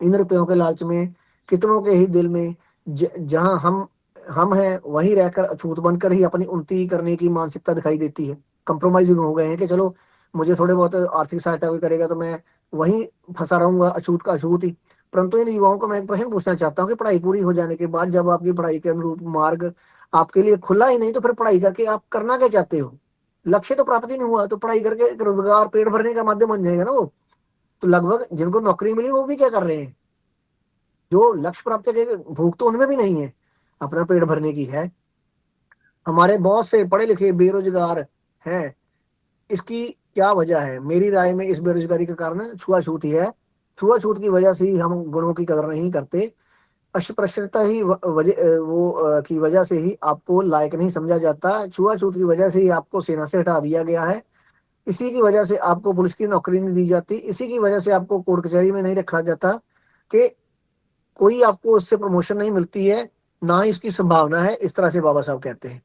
इन रुपयों के लालच में कितनों के ही दिल में जहां हम हैं वहीं रहकर अछूत बनकर ही अपनी उन्नति करने की मानसिकता दिखाई देती है। कंप्रोमाइजिंग हो गए हैं कि चलो मुझे थोड़े बहुत आर्थिक सहायता कोई करेगा तो मैं वहीं फंसा रहूंगा, अछूत का अछूत ही। परंतु इन युवाओं को मैं एक प्रश्न पूछना चाहता हूँ कि पढ़ाई पूरी हो जाने के बाद जब आपकी पढ़ाई के अनुरूप मार्ग आपके लिए खुला ही नहीं, तो फिर पढ़ाई करके आप करना क्या चाहते हो? लक्ष्य तो प्राप्त ही नहीं हुआ, तो पढ़ाई करके एक रोजगार पेट भरने का माध्यम बन जाएगा ना वो। तो लगभग जिनको नौकरी मिली वो भी क्या कर रहे हैं? जो लक्ष्य प्राप्त करके भूख तो उनमें भी नहीं है, अपना पेट भरने की है। हमारे बहुत से पढ़े लिखे बेरोजगार हैं। इसकी क्या वजह है? मेरी राय में इस बेरोजगारी का कारण छुआछूत ही है। छुआछूत की वजह से ही हम गुणों की कदर नहीं करते। अस्पृश्यता ही की वजह से ही आपको लायक नहीं समझा जाता। छुआछूत की वजह से ही आपको सेना से हटा दिया गया है। इसी की वजह से आपको पुलिस की नौकरी नहीं दी जाती। इसी की वजह से आपको कोर्ट कचहरी में नहीं रखा जाता, कि कोई आपको उससे प्रमोशन नहीं मिलती है, ना ही इसकी संभावना है। इस तरह से बाबा साहब कहते हैं।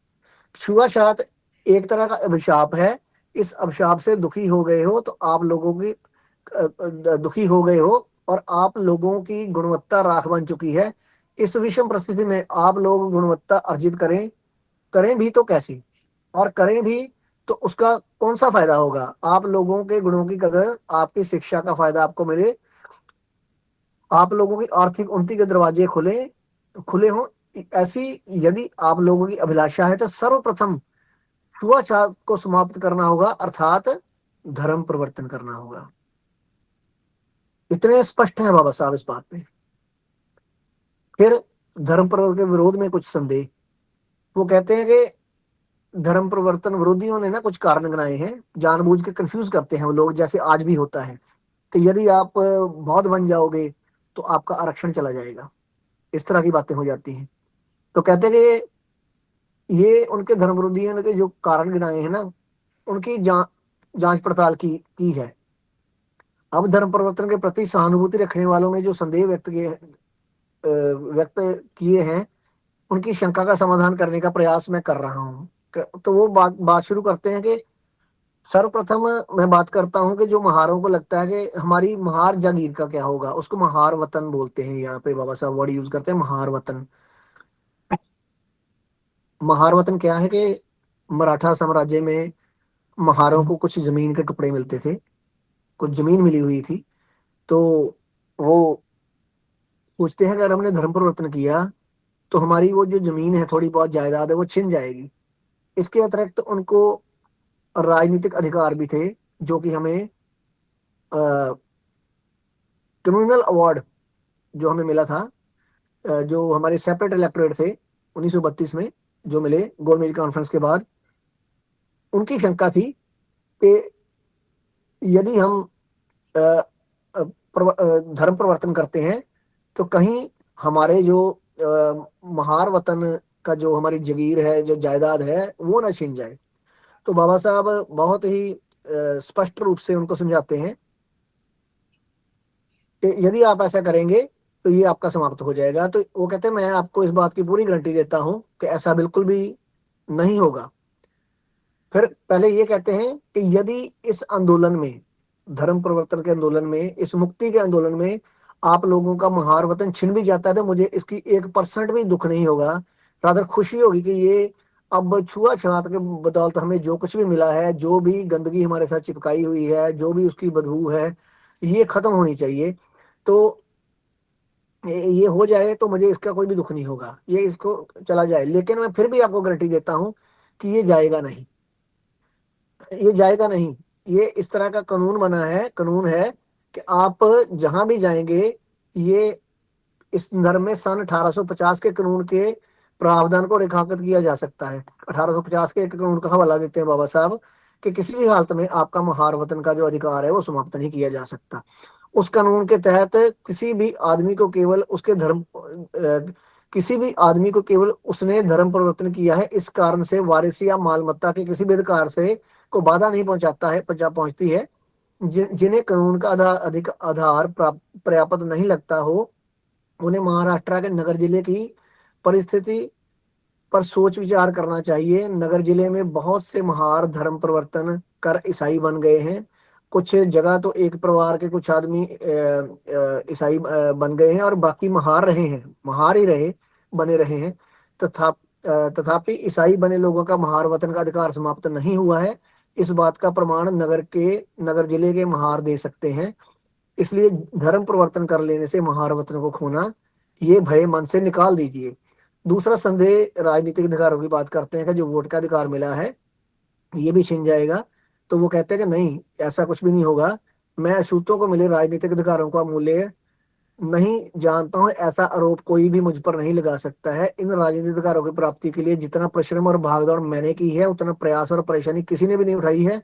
छुआछात एक तरह का अभिशाप है। इस अभिशाप से दुखी हो गए हो तो आप लोगों की दुखी हो गए हो, और आप लोगों की गुणवत्ता राख बन चुकी है। इस विषम परिस्थिति में आप लोग गुणवत्ता अर्जित करें, करें भी तो कैसी, और करें भी तो उसका कौन सा फायदा होगा? आप लोगों के गुणों की कदर, आपकी शिक्षा का फायदा आपको मिले, आप लोगों की आर्थिक उन्नति के दरवाजे खुले खुले हों, ऐसी यदि आप लोगों की अभिलाषा है तो सर्वप्रथम छुआछूत को समाप्त करना होगा, अर्थात धर्म परिवर्तन करना होगा। इतने स्पष्ट हैं बाबा साहब इस बात में। फिर धर्म परिवर्तन के विरोध में कुछ संदेह। वो कहते हैं कि धर्म परिवर्तन विरोधियों ने ना कुछ कारण गिनाए हैं, जानबूझ के कंफ्यूज करते हैं वो लोग, जैसे आज भी होता है कि यदि आप बौद्ध बन जाओगे तो आपका आरक्षण चला जाएगा। इस तरह की बातें हो जाती हैं। तो कहते हैं कि ये उनके धर्म विरोधियों ने जो कारण गिनाए हैं ना, उनकी जांच पड़ताल की है। अब धर्म परिवर्तन के प्रति सहानुभूति रखने वालों ने जो संदेह व्यक्त किए हैं, उनकी शंका का समाधान करने का प्रयास मैं कर रहा हूँ। तो वो बात बात शुरू करते हैं कि सर्वप्रथम मैं बात करता हूँ कि जो महारों को लगता है कि हमारी महार जागीर का क्या होगा, उसको महार वतन बोलते हैं। यहाँ पे बाबा साहब वर्ड यूज करते हैं, महार वतन। महार वतन क्या है? कि मराठा साम्राज्य में महारों को कुछ जमीन के टुकड़े मिलते थे, कुछ जमीन मिली हुई थी। तो वो सोचते हैं कि अगर हमने धर्म परिवर्तन किया तो हमारी वो जो जमीन है, थोड़ी बहुत जायदाद है, वो छिन जाएगी। इसके अतिरिक्त उनको राजनीतिक अधिकार भी थे, जो कि हमें कम्युनल अवार्ड जो हमें मिला था, जो हमारे सेपरेट इलेक्टोरेट थे 1932 में, जो मिले गोलमेज कॉन्फ्रेंस के बाद। उनकी शंका थी कि यदि हम अ, धर्म परिवर्तन करते हैं तो कहीं हमारे जो महार वतन का जो हमारी जगीर है, जो जायदाद है, वो ना छिन जाए। तो बाबा साहब बहुत ही स्पष्ट रूप से उनको समझाते हैं कि यदि आप ऐसा करेंगे तो ये आपका समाप्त हो जाएगा। तो वो कहते हैं मैं आपको इस बात की पूरी गारंटी देता हूं कि ऐसा बिल्कुल भी नहीं होगा। फिर पहले ये कहते हैं कि यदि इस आंदोलन में, धर्म परिवर्तन के आंदोलन में, इस मुक्ति के आंदोलन में आप लोगों का महार वतन छिन भी जाता है तो मुझे इसकी 1% भी दुख नहीं होगा, रादर खुशी होगी कि ये अब छुआछूत के बदौलत हमें जो कुछ भी मिला है, जो भी गंदगी हमारे साथ चिपकाई हुई है, जो भी उसकी बदबू है, ये खत्म होनी चाहिए। तो ये हो जाए तो मुझे इसका कोई भी दुख नहीं होगा, ये इसको चला जाए। लेकिन मैं फिर भी आपको गारंटी देता हूं कि ये जाएगा नहीं, ये जाएगा नहीं। ये इस तरह का कानून बना है, कानून है कि आप जहां भी जाएंगे, ये इस संदर्भ में सन 1850 के कानून के प्रावधान को रेखांकित किया जा सकता है। 1850 के एक कानून का हवाला देते हैं बाबा साहब कि किसी भी हालत में आपका महार वतन का जो अधिकार है वो समाप्त नहीं किया जा सकता। उस कानून के तहत किसी भी आदमी को केवल उसके धर्म किसी भी आदमी को केवल उसने धर्म परिवर्तन किया है इस कारण से वारिस या मालमत्ता के किसी भी अधिकार से को बाधा नहीं पहुंचाता है पहुंचती है। जिन्हें कानून का अधिक आधार पर्याप्त नहीं लगता हो, उन्हें महाराष्ट्र के नगर जिले की परिस्थिति पर सोच विचार करना चाहिए। नगर जिले में बहुत से महार धर्म परिवर्तन कर ईसाई बन गए हैं। कुछ जगह तो एक परिवार के कुछ आदमी ईसाई बन गए हैं और बाकी महार रहे हैं, महार ही रहे, बने रहे हैं। तथा तथापि ईसाई बने लोगों का महार वतन का अधिकार समाप्त नहीं हुआ है। इस बात का प्रमाण नगर जिले के महार दे सकते हैं। इसलिए धर्म परिवर्तन कर लेने से महार वतन को खोना, ये भय मन से निकाल दीजिए। दूसरा संदेह राजनीतिक अधिकारों की बात करते हैं कि जो वोट का अधिकार मिला है ये भी छिन जाएगा। तो वो कहते हैं कि नहीं, ऐसा कुछ भी नहीं होगा। मैं अछूतों को मिले राजनीतिक अधिकारों का मूल्य नहीं जानता हूं, ऐसा आरोप कोई भी मुझ पर नहीं लगा सकता है। इन राजनीतिक अधिकारों की प्राप्ति के लिए जितना परिश्रम और भागदौड़ मैंने की है उतना प्रयास और परेशानी किसी ने भी नहीं उठाई है।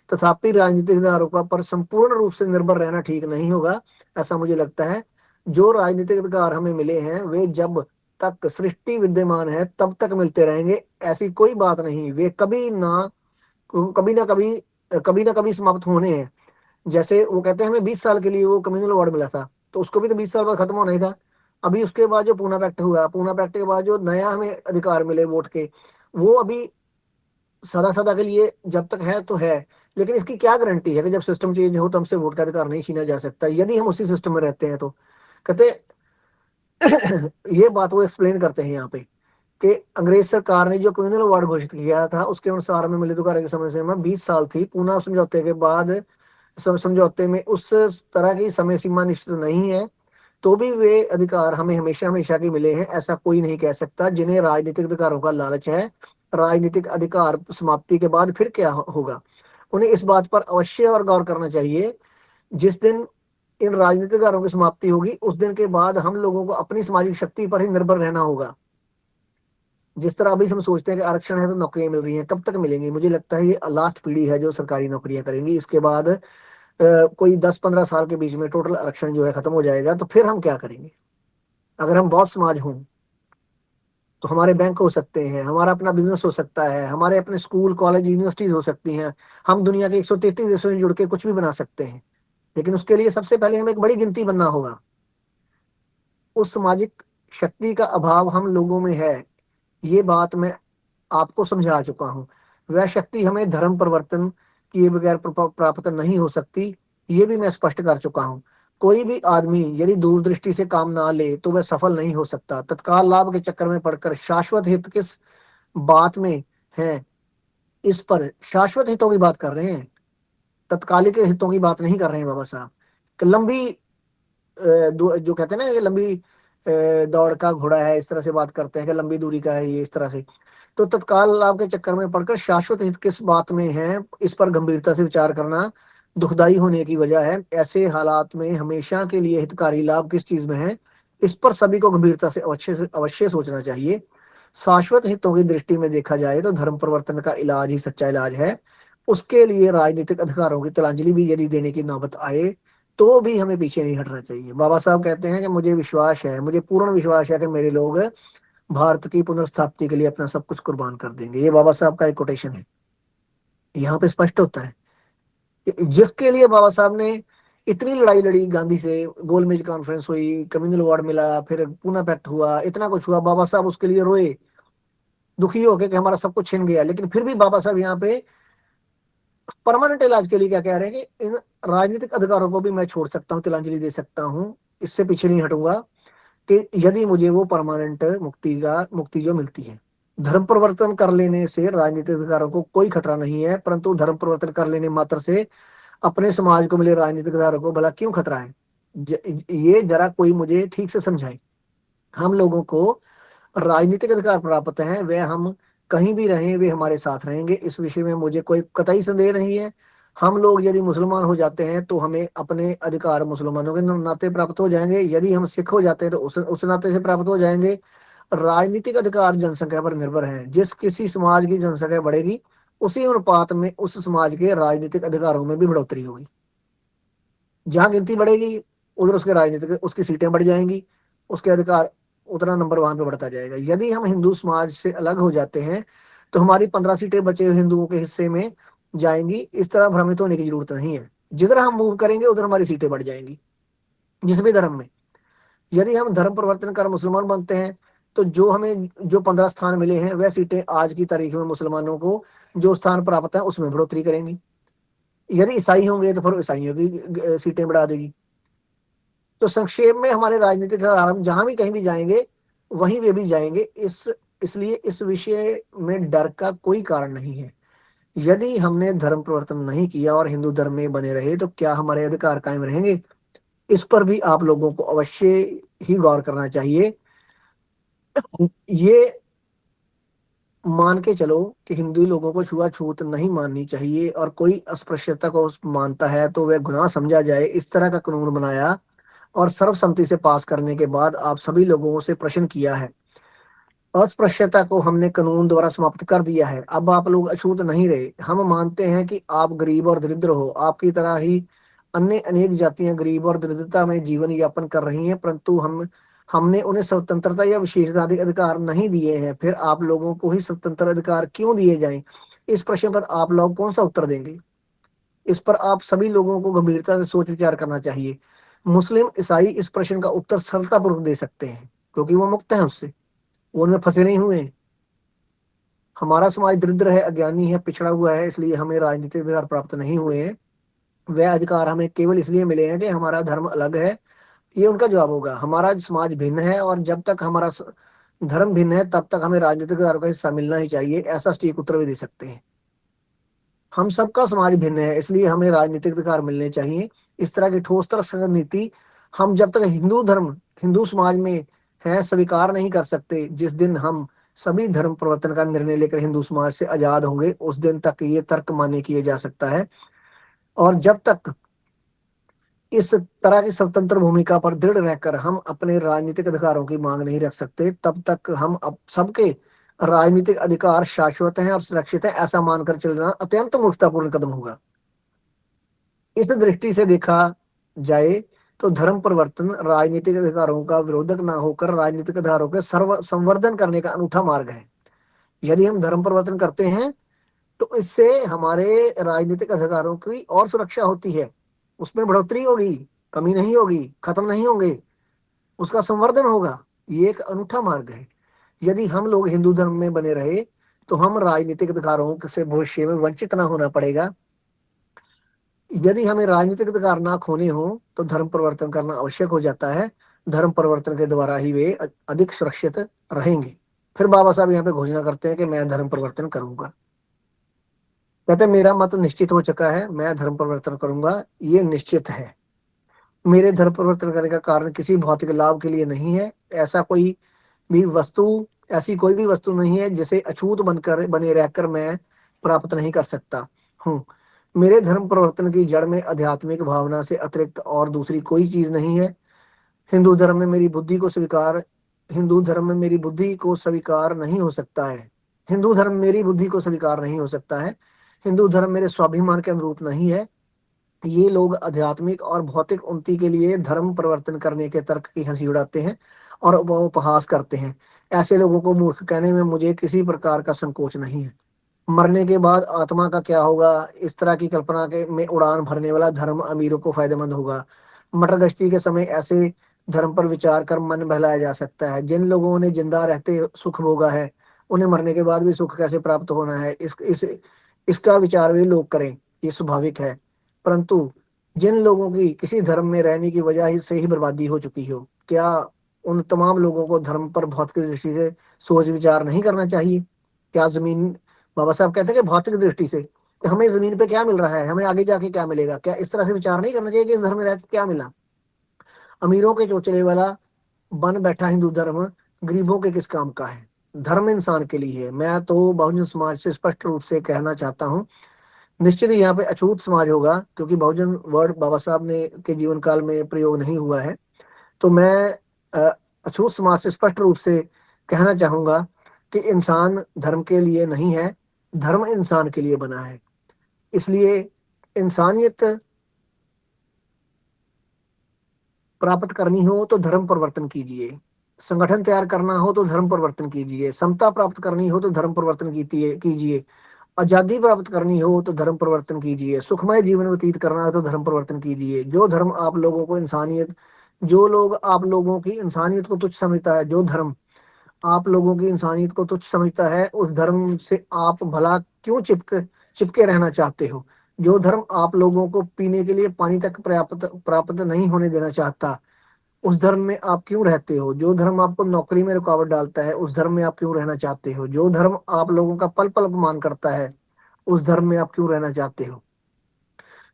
तथापि राजनीतिक अधिकारों पर संपूर्ण रूप से निर्भर रहना ठीक नहीं होगा, ऐसा मुझे लगता है। जो राजनीतिक अधिकार हमें मिले हैं वे जब तक सृष्टि विद्यमान है तब तक मिलते रहेंगे, ऐसी कोई बात नहीं। वे कभी ना कभी समाप्त होने हैं। जैसे वो कहते हैं हमें 20 साल के लिए वो कम्युनल वार्ड मिला था, तो उसको भी तो 20 साल बाद खत्म होना ही था। अभी उसके बाद जो पूना पैक्ट हुआ, पूना पैक्ट के बाद जो नया हमें अधिकार मिले वोट के, वो अभी सदा सदा के लिए जब तक है तो है। लेकिन इसकी क्या गारंटी है कि जब सिस्टम चेंज हो तो हमसे वोट का अधिकार नहीं छीना जा सकता, यदि हम उसी सिस्टम में रहते हैं तो। कहते ये बात वो एक्सप्लेन करते हैं यहाँ पे कि अंग्रेज सरकार ने जो कम्युनल वार्ड घोषित किया था उसके अनुसार में मिलित की समय सीमा 20 साल थी। पूना समझौते के बाद समझौते में उस तरह की समय सीमा निश्चित नहीं है, तो भी वे अधिकार हमें हमेशा हमेशा के मिले हैं, ऐसा कोई नहीं कह सकता। जिन्हें राजनीतिक अधिकारों का लालच है, राजनीतिक अधिकार समाप्ति के बाद फिर क्या होगा, उन्हें इस बात पर अवश्य और गौर करना चाहिए। जिस दिन इन राजनीतिक अधिकारों की समाप्ति होगी उस दिन के बाद हम लोगों को अपनी सामाजिक शक्ति पर ही निर्भर रहना होगा। जिस तरह अभी हम सोचते हैं कि आरक्षण है तो नौकरियां मिल रही हैं, कब तक मिलेंगी? मुझे लगता है ये लास्ट पीढ़ी है जो सरकारी नौकरियां करेंगी। इसके बाद कोई 10-15 साल के बीच में टोटल आरक्षण जो है खत्म हो जाएगा। तो फिर हम क्या करेंगे? अगर हम बहुत समाज हों तो हमारे बैंक हो सकते हैं, हमारा अपना बिजनेस हो सकता है, हमारे अपने स्कूल कॉलेज यूनिवर्सिटीज हो सकती हैं, हम दुनिया के 133 देशों से जुड़ के कुछ भी बना सकते हैं। लेकिन उसके लिए सबसे पहले हमें एक बड़ी गिनती बनना होगा। उस सामाजिक शक्ति का अभाव हम लोगों में है, ये बात मैं आपको समझा चुका हूं। वह शक्ति हमें धर्म परिवर्तन किए बगैर प्राप्त नहीं हो सकती, ये भी मैं स्पष्ट कर चुका हूं। कोई भी आदमी यदि दूरदृष्टि से काम ना ले तो वह सफल नहीं हो सकता। तत्काल लाभ के चक्कर में पड़कर शाश्वत हित किस बात में है, इस पर शाश्वत हितों की बात कर रहे हैं, तत्कालिक हितों की बात नहीं कर रहे हैं बाबा साहब। कि लंबी जो कहते हैं ना ये लंबी दौड़ का घोड़ा है, इस तरह से बात करते हैं कि लंबी दूरी का है ये, इस तरह से। तो तत्काल लाभ के चक्कर में पड़कर शाश्वत हित किस बात में है, इस पर गंभीरता से विचार करना दुखदाई होने की वजह है। ऐसे हालात में हमेशा के लिए हितकारी लाभ किस चीज में है, इस पर सभी को गंभीरता से अवश्य अवश्य सोचना चाहिए। शाश्वत हितों की दृष्टि में देखा जाए तो धर्म परिवर्तन का इलाज ही सच्चा इलाज है। उसके लिए राजनीतिक अधिकारों की तिलांजलि भी यदि देने की नौबत आए तो भी हमें पीछे नहीं हटना चाहिए। बाबा साहब कहते हैं कि मुझे विश्वास है, मुझे पूर्ण विश्वास है कि मेरे लोग भारत की पुनर्स्थापना के लिए अपना सब कुछ कुर्बान कर देंगे। ये बाबा साहब का एक कोटेशन है, यहाँ पे स्पष्ट होता है कि जिसके लिए बाबा साहब ने इतनी लड़ाई लड़ी गांधी से, गोलमेज कॉन्फ्रेंस हुई, कम्युनल अवार्ड मिला, फिर पूना पैक्ट हुआ, इतना कुछ हुआ, बाबा साहब उसके लिए रोए, दुखी हो गए कि हमारा सब कुछ छिन गया। लेकिन फिर भी बाबा साहब यहाँ पे परमानेंट इलाज के लिए क्या कह रहे हैं कि इन राजनीतिक अधिकारों को भी मैं छोड़ सकता हूँ, तिलांजलि दे सकता हूँ, इससे पीछे नहीं हटूंगा कि यदि मुझे वो परमानेंट मुक्ति जो मिलती है। धर्म परिवर्तन कर लेने से राजनीतिक अधिकारों को कोई खतरा नहीं है, परंतु धर्म परिवर्तन कर लेने मात्र से अपने समाज को मिले राजनीतिक अधिकारों को भला क्यों खतरा है? ये जरा कोई मुझे ठीक से समझाए। हम लोगों को राजनीतिक अधिकार प्राप्त हैं, वे हम कहीं भी रहें वे हमारे साथ रहेंगे, इस विषय में मुझे कोई कतई संदेह नहीं है। हम लोग यदि मुसलमान हो जाते हैं तो हमें अपने अधिकार मुसलमानों के नाते प्राप्त हो जाएंगे, यदि हम सिख हो जाते हैं तो उस नाते से प्राप्त हो जाएंगे। राजनीतिक अधिकार जनसंख्या पर निर्भर है, जिस किसी समाज की जनसंख्या बढ़ेगी उसी अनुपात में उस समाज के राजनीतिक अधिकारों में भी बढ़ोतरी होगी। जहां गिनती बढ़ेगी उधर उसके राजनीतिक उसकी सीटें बढ़ जाएंगी, उसके अधिकार उतना नंबर वहां पे बढ़ता जाएगा। यदि हम हिंदू समाज से अलग हो जाते हैं तो हमारी 15 सीटें बचे हुए हिंदुओं के हिस्से में जाएंगी। इस तरह भ्रमित होने की जरूरत नहीं है, जिधर हम मूव करेंगे उधर हमारी सीटें बढ़ जाएंगी जिस भी धर्म में। यदि हम धर्म परिवर्तन कर मुसलमान बनते हैं तो जो 15 स्थान मिले हैं वह सीटें आज की तारीख में मुसलमानों को जो स्थान प्राप्त है उसमें बढ़ोतरी करेंगी। यदि ईसाई होंगे तो फिर ईसाइयों की सीटें बढ़ा देगी। तो संक्षेप में हमारे राजनीतिक हम जहां भी कहीं भी जाएंगे वहीं वे भी जाएंगे। इसलिए इस विषय में डर का कोई कारण नहीं है। यदि हमने धर्म परिवर्तन नहीं किया और हिंदू धर्म में बने रहे तो क्या हमारे अधिकार कायम रहेंगे? इस पर भी आप लोगों को अवश्य ही गौर करना चाहिए। ये मान के चलो कि हिंदू लोगों को छुआछूत नहीं माननी चाहिए, और कोई अस्पृश्यता को मानता है तो वह गुनाह समझा जाए, इस तरह का कानून बनाया और सर्वसम्मति से पास करने के बाद आप सभी लोगों से प्रश्न किया है। अस्पृश्यता को हमने कानून द्वारा समाप्त कर दिया है। अब आप लोग अछूत नहीं रहे। हम मानते हैं कि आप गरीब और दरिद्र हो, आपकी तरह ही अन्य अनेक जातियां गरीब और दरिद्रता में जीवन यापन कर रही हैं, परंतु हमने उन्हें स्वतंत्रता या विशेषाधिकार अधिकार नहीं दिए हैं। फिर आप लोगों को ही स्वतंत्र अधिकार क्यों दिए जाएं? इस प्रश्न पर आप लोग कौन सा उत्तर देंगे? इस पर आप सभी लोगों को गंभीरता से सोच विचार करना चाहिए। मुस्लिम ईसाई इस प्रश्न का उत्तर सरलतापूर्वक दे सकते हैं क्योंकि वो मुक्त हैं उससे, वो उनमें फंसे नहीं हुए हैं। हमारा समाज दरिद्र है, अज्ञानी है, पिछड़ा हुआ है, इसलिए हमें राजनीतिक अधिकार प्राप्त नहीं हुए हैं। वह अधिकार हमें केवल इसलिए मिले हैं कि हमारा धर्म अलग है। ये उनका जवाब होगा। हमारा समाज भिन्न है और जब तक हमारा धर्म भिन्न है तब तक हमें राजनीतिक अधिकार का हिस्सा मिलना ही चाहिए, ऐसा सटीक उत्तर भी दे सकते हैं। हम सबका समाज भिन्न है इसलिए हमें राजनीतिक अधिकार मिलने चाहिए। इस तरह की ठोस तरह नीति हम जब तक हिंदू समाज में है स्वीकार नहीं कर सकते। जिस दिन हम सभी धर्म परिवर्तन का निर्णय लेकर हिंदू समाज से आजाद होंगे उस दिन तक ये तर्क मान्य किए जा सकता है। और जब तक इस तरह की स्वतंत्र भूमिका पर दृढ़ रहकर हम अपने राजनीतिक अधिकारों की मांग नहीं रख सकते तब तक हम अब सबके राजनीतिक अधिकार शाश्वत हैं और सुरक्षित हैं ऐसा मानकर चलना अत्यंत मूर्खतापूर्ण कदम होगा। इस दृष्टि से देखा जाए तो धर्म परिवर्तन राजनीतिक अधिकारों का विरोधक ना होकर राजनीतिक अधिकारों के सर्व संवर्धन करने का अनूठा मार्ग है। यदि हम धर्म परिवर्तन करते हैं तो इससे हमारे राजनीतिक अधिकारों की और सुरक्षा होती है, उसमें बढ़ोतरी होगी, कमी नहीं होगी, खत्म नहीं होंगे, उसका संवर्धन होगा। ये एक अनूठा मार्ग है। यदि हम लोग हिंदू धर्म में बने रहे तो हम राजनीतिक अधिकारों से भविष्य में वंचित ना होना पड़ेगा। यदि हमें राजनीतिक अधिकार ना खोने हो तो धर्म परिवर्तन करना आवश्यक हो जाता है। धर्म परिवर्तन के द्वारा ही वे अधिक सुरक्षित रहेंगे। फिर बाबा साहब यहाँ पे घोषणा करते हैं कि मैं धर्म परिवर्तन करूंगा। कहते हैं मेरा मत निश्चित हो चुका है, मैं धर्म परिवर्तन करूंगा, ये निश्चित है। मेरे धर्म परिवर्तन करने का कारण किसी भौतिक लाभ के लिए नहीं है। भी वस्तु ऐसी कोई भी वस्तु नहीं है जिसे अछूत बनकर बने रहकर मैं प्राप्त नहीं कर सकता हूँ। मेरे धर्म परिवर्तन की जड़ में आध्यात्मिक भावना से अतिरिक्त और दूसरी कोई चीज नहीं है। हिंदू धर्म में मेरी बुद्धि को स्वीकार हिंदू धर्म में मेरी बुद्धि को स्वीकार नहीं हो सकता है हिंदू धर्म मेरी बुद्धि को स्वीकार नहीं हो सकता है। हिंदू धर्म मेरे स्वाभिमान के अनुरूप नहीं है। ये लोग आध्यात्मिक और भौतिक उन्नति के लिए धर्म परिवर्तन करने के तर्क की हंसी उड़ाते हैं और वो उपहास करते हैं। ऐसे लोगों को मूर्ख कहने में मुझे किसी प्रकार का संकोच नहीं है। मरने के बाद आत्मा का क्या होगा, इस तरह की कल्पना के में उड़ान भरने वाला धर्म अमीरों को फायदेमंद होगा। मटर गश्ती के समय ऐसे धर्म पर विचार कर मन बहलाया जा सकता है। जिन लोगों ने जिंदा रहते सुख भोगा है, उन्हें मरने के बाद भी सुख कैसे प्राप्त होना है, इसका विचार भी लोग करें, ये स्वाभाविक है। परंतु जिन लोगों की किसी धर्म में रहने की वजह से ही बर्बादी हो चुकी हो, क्या उन तमाम लोगों को धर्म पर भौतिक दृष्टि से सोच विचार नहीं करना चाहिए? क्या जमीन, बाबा साहब कहते हैं कि भौतिक दृष्टि से कि हमें जमीन पे क्या मिल रहा है, हमें आगे जाके क्या मिलेगा, क्या इस तरह से विचार नहीं करना चाहिए कि इस धर्म में रह के क्या मिला? अमीरों के चोचले वाला बन बैठा हिंदू धर्म गरीबों के किस काम का है? धर्म इंसान के लिए है। मैं तो बहुजन समाज से स्पष्ट रूप से कहना चाहता हूँ, निश्चित ही यहाँ पे अछूत समाज होगा, क्योंकि बहुजन वर्ड बाबा साहब ने के जीवन काल में प्रयोग नहीं हुआ है। तो मैं अछूत समाज से स्पष्ट रूप से कहना चाहूंगा कि इंसान धर्म के लिए नहीं है, धर्म इंसान के लिए बना है। इसलिए इंसानियत प्राप्त करनी हो तो धर्म परिवर्तन कीजिए, संगठन तैयार करना हो तो धर्म परिवर्तन कीजिए, समता प्राप्त करनी हो तो धर्म परिवर्तन कीजिए, आजादी प्राप्त करनी हो तो धर्म परिवर्तन कीजिए, सुखमय जीवन व्यतीत करना है तो धर्म परिवर्तन कीजिए। जो धर्म आप लोगों को इंसानियत, जो लोग आप लोगों की इंसानियत को तुच्छ समझता है, जो धर्म आप लोगों की इंसानियत को तुच्छ समझता है, उस धर्म से आप भला क्यों चिपके रहना चाहते हो? जो धर्म आप लोगों को पीने के लिए पानी तक प्राप्त प्राप्त नहीं होने देना चाहता, उस धर्म में आप क्यों रहते हो? जो धर्म आपको नौकरी में रुकावट डालता है, उस धर्म में आप क्यों रहना चाहते हो? जो धर्म आप लोगों का पल पल अपमान करता है, उस धर्म में आप क्यों रहना चाहते हो?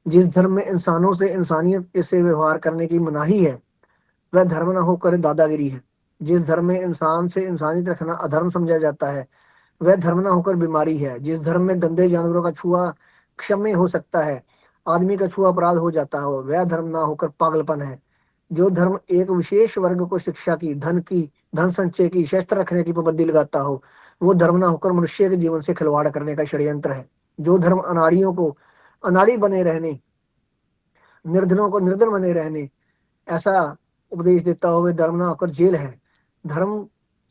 जिस धर्म में इंसानों से इंसानियत से व्यवहार करने की मनाही है, वह धर्म न होकर दादागिरी है। जिस धर्म में इंसान से इंसानियत रखना अधर्म समझा जाता है, वह धर्म न होकर बीमारी है। जिस धर्म में गंदे जानवरों का छुआ क्षम्य हो सकता है, आदमी का छुआ अपराध हो जाता हो, वह धर्म ना होकर पागलपन है। जो धर्म एक विशेष वर्ग को शिक्षा की, धन संचय की, शस्त्र रखने की पाबंदी लगाता हो, वो धर्म ना होकर मनुष्य के जीवन से खिलवाड़ करने का षड्यंत्र है। जो धर्म अनाड़ियों को अनाड़ी बने रहने, निर्धनों को निर्धन बने रहने ऐसा उपदेश देता हो, वे धर्म ना होकर जेल है। धर्म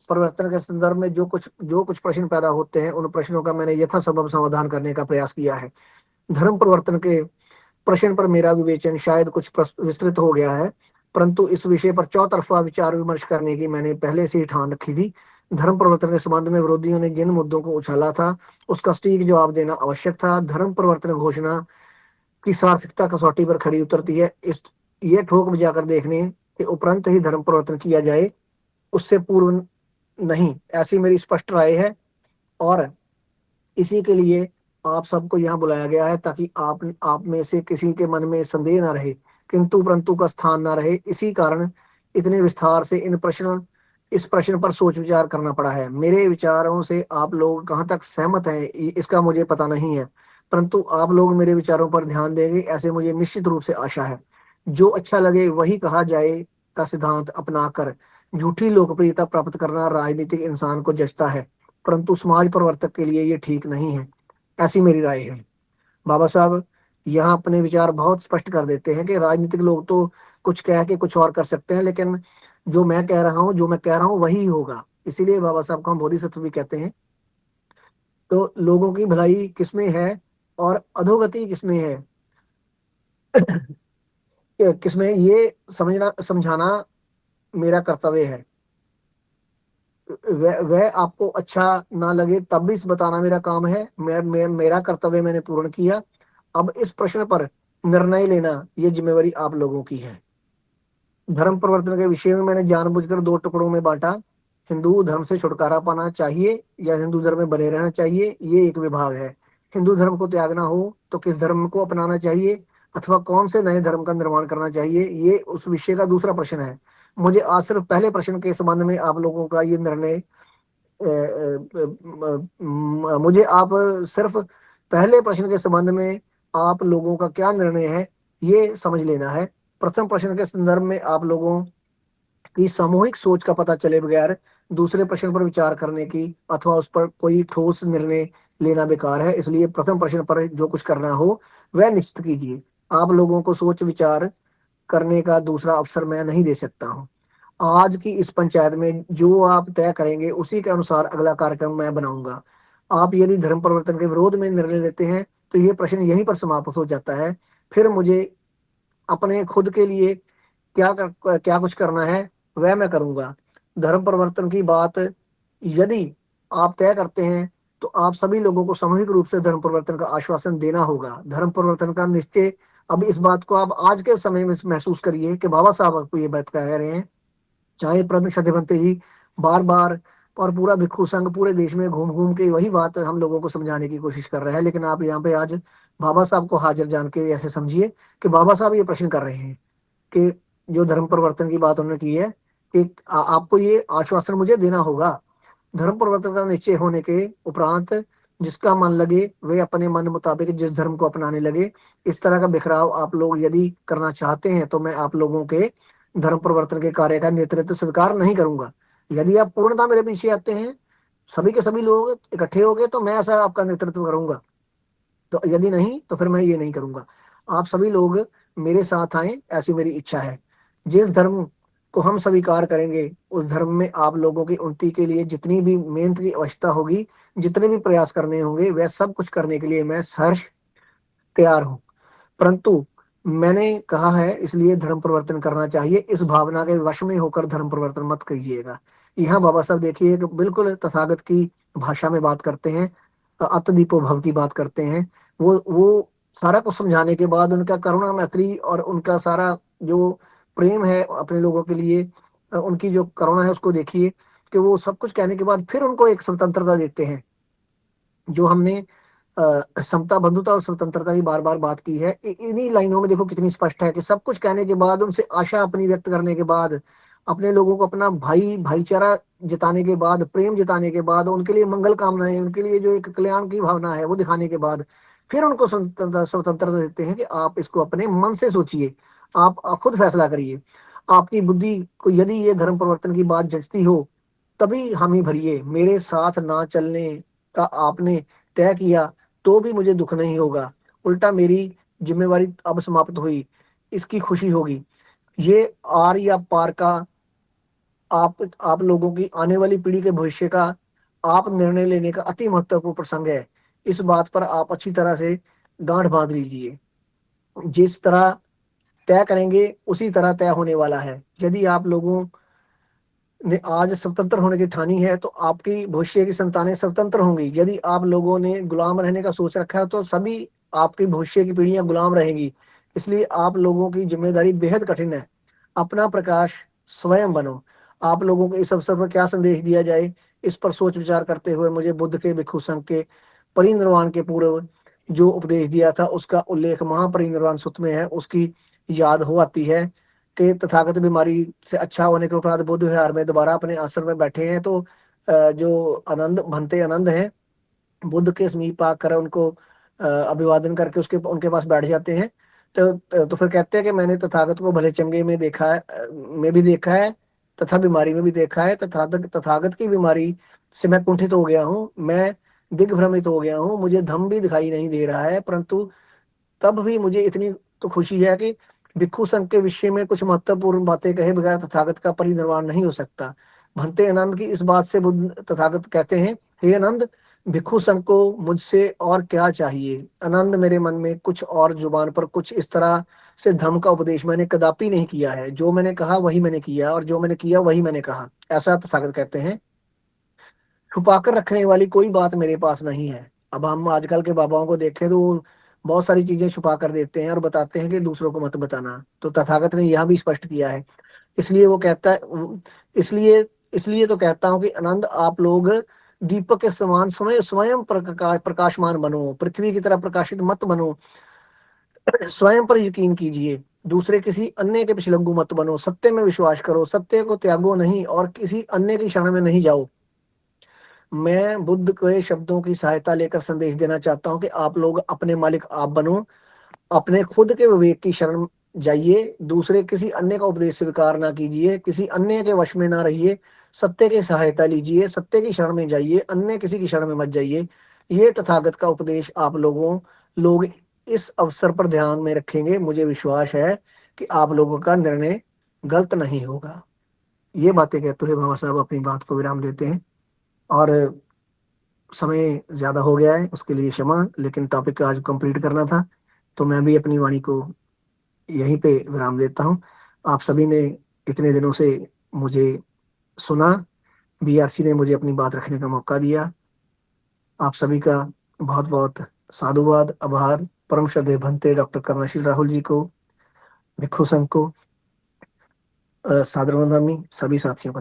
परिवर्तन के संदर्भ में जो कुछ प्रश्न पैदा होते हैं, उन प्रश्नों का मैंने यथासंभव समाधान करने का प्रयास किया है। धर्म परिवर्तन के प्रश्न पर मेरा विवेचन शायद कुछ विस्तृत हो गया है, परंतु इस विषय पर चौतरफा विचार विमर्श करने की मैंने पहले से ही ठान रखी थी। धर्म परिवर्तन के संबंध में विरोधियों ने जिन मुद्दों को उछाला था, उसका सटीक जवाब देना आवश्यक था। धर्म परिवर्तन घोषणा की सार्थकता कसौटी पर खरी उतरती है इस ये ठोक बजाकर देखने के उपरांत ही धर्म परिवर्तन किया जाए, उससे पूर्व नहीं, ऐसी मेरी स्पष्ट राय है। और इसी के लिए आप सबको यहाँ बुलाया गया है, ताकि आप में से किसी के मन में संदेह ना रहे, किंतु परंतु का स्थान ना रहे। इसी कारण इतने विस्तार से इस प्रश्न पर सोच विचार करना पड़ा है। मेरे विचारों से आप लोग कहाँ तक सहमत हैं, इसका मुझे पता नहीं है, परंतु आप लोग मेरे विचारों पर ध्यान देंगे, ऐसे मुझे निश्चित रूप से आशा है। जो अच्छा लगे वही कहा जाए का सिद्धांत अपनाकर झूठी लोकप्रियता प्राप्त करना राजनीतिक इंसान को जचता है, परंतु समाज परिवर्तक के लिए ये ठीक नहीं है, ऐसी मेरी राय है। बाबा साहब यहाँ अपने विचार बहुत स्पष्ट कर देते हैं कि राजनीतिक लोग तो कुछ कह के कुछ और कर सकते हैं, लेकिन जो मैं कह रहा हूँ वही होगा। इसीलिए बाबा साहब को हम बोधिसत्व भी कहते हैं। तो लोगों की भलाई किसमें है और अधोगति किसमें है, किसमें, ये समझाना मेरा कर्तव्य है। वह आपको अच्छा ना लगे तब भी इस बताना मेरा काम है। मेरा कर्तव्य मैंने पूर्ण किया। अब इस प्रश्न पर निर्णय लेना ये जिम्मेवारी आप लोगों की है। धर्म परिवर्तन के विषय में मैंने जानबूझकर दो टुकड़ों में बांटा। हिंदू धर्म से छुटकारा पाना चाहिए या हिंदू धर्म में बने रहना चाहिए, ये एक विभाग है। हिंदू धर्म को त्यागना हो तो किस धर्म को अपनाना चाहिए अथवा कौन से नए धर्म का निर्माण करना चाहिए, ये उस विषय का दूसरा प्रश्न है। मुझे आज सिर्फ पहले प्रश्न के संबंध में आप लोगों का ये निर्णय मुझे आप सिर्फ पहले प्रश्न के संबंध में आप लोगों का क्या निर्णय है, ये समझ लेना है। प्रथम प्रश्न के संदर्भ में आप लोगों की सामूहिक सोच का पता चले बगैर दूसरे प्रश्न पर विचार करने की अथवा उस पर कोई ठोस निर्णय लेना बेकार है। इसलिए प्रथम प्रश्न पर जो कुछ करना हो वह निश्चित कीजिए। आप लोगों को सोच विचार करने का दूसरा अवसर मैं नहीं दे सकता हूँ। आज की इस पंचायत में जो आप तय करेंगे उसी के अनुसार अगला कार्यक्रम मैं बनाऊंगा। आप यदि धर्म परिवर्तन के विरोध में निर्णय लेते हैं तो ये प्रश्न यहीं पर समाप्त हो जाता है। फिर मुझे अपने खुद के लिए क्या कुछ करना है वह मैं करूंगा। धर्म परिवर्तन की बात यदि आप तय करते हैं तो आप सभी लोगों को सामूहिक रूप से धर्म परिवर्तन का आश्वासन देना होगा। धर्म परिवर्तन का निश्चय, अब इस बात को आप आज के समय में महसूस करिए कि बाबा साहब आपको ये बात कह रहे हैं, चाहे प्रभु शतवंती जी बार बार और पूरा भिक्षु संघ पूरे देश में घूम घूम के वही बात हम लोगों को समझाने की कोशिश कर रहे हैं, लेकिन आप यहाँ पे आज बाबा साहब को हाजिर जान के ऐसे समझिए कि बाबा साहब ये प्रश्न कर रहे हैं कि जो धर्म परिवर्तन की बात उन्होंने की है कि आपको ये आश्वासन मुझे देना होगा। धर्म परिवर्तन का निश्चय होने के उपरांत जिसका मन लगे वे अपने मन मुताबिक जिस धर्म को अपनाने लगे। इस तरह का बिखराव आप लोग यदि करना चाहते हैं तो मैं आप लोगों के धर्म परिवर्तन के कार्य का नेतृत्व स्वीकार नहीं करूंगा। यदि आप पूर्णता मेरे पीछे आते हैं, सभी के सभी लोग इकट्ठे हो गए, तो मैं ऐसा आपका नेतृत्व करूंगा। तो यदि नहीं तो फिर मैं ये नहीं करूंगा। आप सभी लोग मेरे साथ आए, ऐसी मेरी इच्छा है। जिस धर्म को हम स्वीकार करेंगे उस धर्म में आप लोगों की उन्नति के लिए जितनी भी मेहनत की आवश्यकता होगी, जितने भी प्रयास करने होंगे, वह सब कुछ करने के लिए मैं सहर्ष तैयार हूँ। परंतु मैंने कहा है इसलिए धर्म परिवर्तन करना चाहिए, इस भावना के वश में होकर धर्म परिवर्तन मत करिएगा। यहाँ बाबा साहब देखिए कि बिल्कुल तथागत की भाषा में बात करते हैं, अतदीपो भव की बात करते हैं। वो सारा कुछ समझाने के बाद उनका करुणा मैत्री और उनका सारा जो प्रेम है अपने लोगों के लिए, उनकी जो करुणा है उसको देखिए कि वो सब कुछ कहने के बाद फिर उनको एक स्वतंत्रता देते हैं। जो हमने समता बंधुता और स्वतंत्रता की बार बार बात की है, इन्हीं लाइनों में देखो कितनी स्पष्ट है कि सब कुछ कहने के बाद, उनसे आशा अपनी व्यक्त करने के बाद, अपने लोगों को अपना भाईचारा जताने के बाद, प्रेम जताने के बाद, उनके लिए मंगल कामनाएं, उनके लिए जो एक कल्याण की भावना है वो दिखाने के बाद फिर उनको स्वतंत्रता देते हैं कि आप इसको अपने मन से सोचिए, आप खुद फैसला करिए। आपकी बुद्धि को यदि ये धर्म परिवर्तन की बात जचती हो तभी हामी भरिए, मेरे साथ ना चलने का आपने तय किया तो भी मुझे दुख नहीं होगा, उल्टा मेरी जिम्मेवारी अब समाप्त हुई, इसकी खुशी होगी। ये आर या पार का आप लोगों की आने वाली पीढ़ी के भविष्य का आप निर्णय लेने का अति महत्वपूर्ण प्रसंग है। इस बात पर आप अच्छी तरह से गांठ बांध लीजिए। जिस तरह तय करेंगे उसी तरह तय होने वाला है। यदि आप लोगों ने आज स्वतंत्र होने की ठानी है तो आपकी भविष्य की संतानें स्वतंत्र होंगी। यदि आप लोगों ने गुलाम रहने का सोच रखा है तो सभी आपकी भविष्य की पीढ़ियां गुलाम रहेंगी। इसलिए आप लोगों की जिम्मेदारी बेहद कठिन है। अपना प्रकाश स्वयं बनो। आप लोगों को इस अवसर पर क्या संदेश दिया जाए, इस पर सोच विचार करते हुए मुझे बुद्ध के भिक्षु संघ के परिनिर्वाण के पूर्व जो उपदेश दिया था उसका उल्लेख महापरिनिर्वाण सूत्र में है। उसकी याद हो आती है कि तथागत बीमारी से अच्छा होने के उपरांत बुद्ध विहार में दोबारा अपने आश्रम में बैठे हैं, तो जो आनंद भंते आनंद हैं बुद्ध के समीप आकर उनको अभिवादन करके उसके उनके पास बैठ जाते हैं। तो फिर कहते हैं कि मैंने तथागत को भले चंगे में देखा है, में भी देखा है तथा बीमारी में भी देखा है। तथागत की बीमारी से मैं कुंठित हो गया हूँ, मैं दिग्भ्रमित हो गया हूँ, मुझे धम्म भी दिखाई नहीं दे रहा है, परंतु तब भी मुझे इतनी तो खुशी है कि भिक्षु संघ के विषय में कुछ महत्वपूर्ण बातें कहे बगैर तथागत का परिनिर्वाण नहीं हो सकता। भंते आनंद की इस बात से बुद्ध तथागत कहते हैं, हे आनंद, भिक्षु संघ को मुझसे और क्या चाहिए। आनंद, मेरे मन में कुछ और जुबान पर कुछ इस तरह से धम्म का उपदेश मैंने कदापि नहीं किया है। जो मैंने कहा वही मैंने किया और जो मैंने किया वही मैंने कहा, ऐसा तथागत कहते हैं। छुपाकर रखने वाली कोई बात मेरे पास नहीं है। अब हम आजकल के बाबाओं को देखें तो वो बहुत सारी चीजें छुपा कर देते हैं और बताते हैं कि दूसरों को मत बताना, तो तथागत ने यह भी स्पष्ट किया है। इसलिए वो कहता है, इसलिए इसलिए तो कहता हूं कि आनंद, आप लोग दीपक के समान स्वयं स्वयं प्रकाशमान बनो, पृथ्वी की तरह प्रकाशित मत बनो। स्वयं पर यकीन कीजिए, दूसरे किसी अन्य के पिछलग्गू मत बनो, सत्य में विश्वास करो, सत्य को त्यागो नहीं और किसी अन्य की शरण में नहीं जाओ। मैं बुद्ध के शब्दों की सहायता लेकर संदेश देना चाहता हूं कि आप लोग अपने मालिक आप बनो, अपने खुद के विवेक की शरण जाइए, दूसरे किसी अन्य का उपदेश स्वीकार ना कीजिए, किसी अन्य के वश में ना रहिए, सत्य की सहायता लीजिए, सत्य की शरण में जाइए, अन्य किसी की शरण में मत जाइए। ये तथागत का उपदेश आप लोग इस अवसर पर ध्यान में रखेंगे, मुझे विश्वास है कि आप लोगों का निर्णय गलत नहीं होगा। ये बातें कहते हुए बाबा साहब अपनी बात को विराम देते हैं और समय ज़्यादा हो गया है, उसके लिए क्षमा, लेकिन टॉपिक आज कंप्लीट करना था, तो मैं भी अपनी वाणी को यहीं पे विराम देता हूँ। आप सभी ने इतने दिनों से मुझे सुना, बीआरसी ने मुझे अपनी बात रखने का मौका दिया। आप सभी का बहुत बहुत साधुवाद, आभार। परम श्रद्धेय भंते डॉक्टर कर्णशील राहुल जी को, भिक्षु संघ को सादर वंदनामि, सभी साथियों को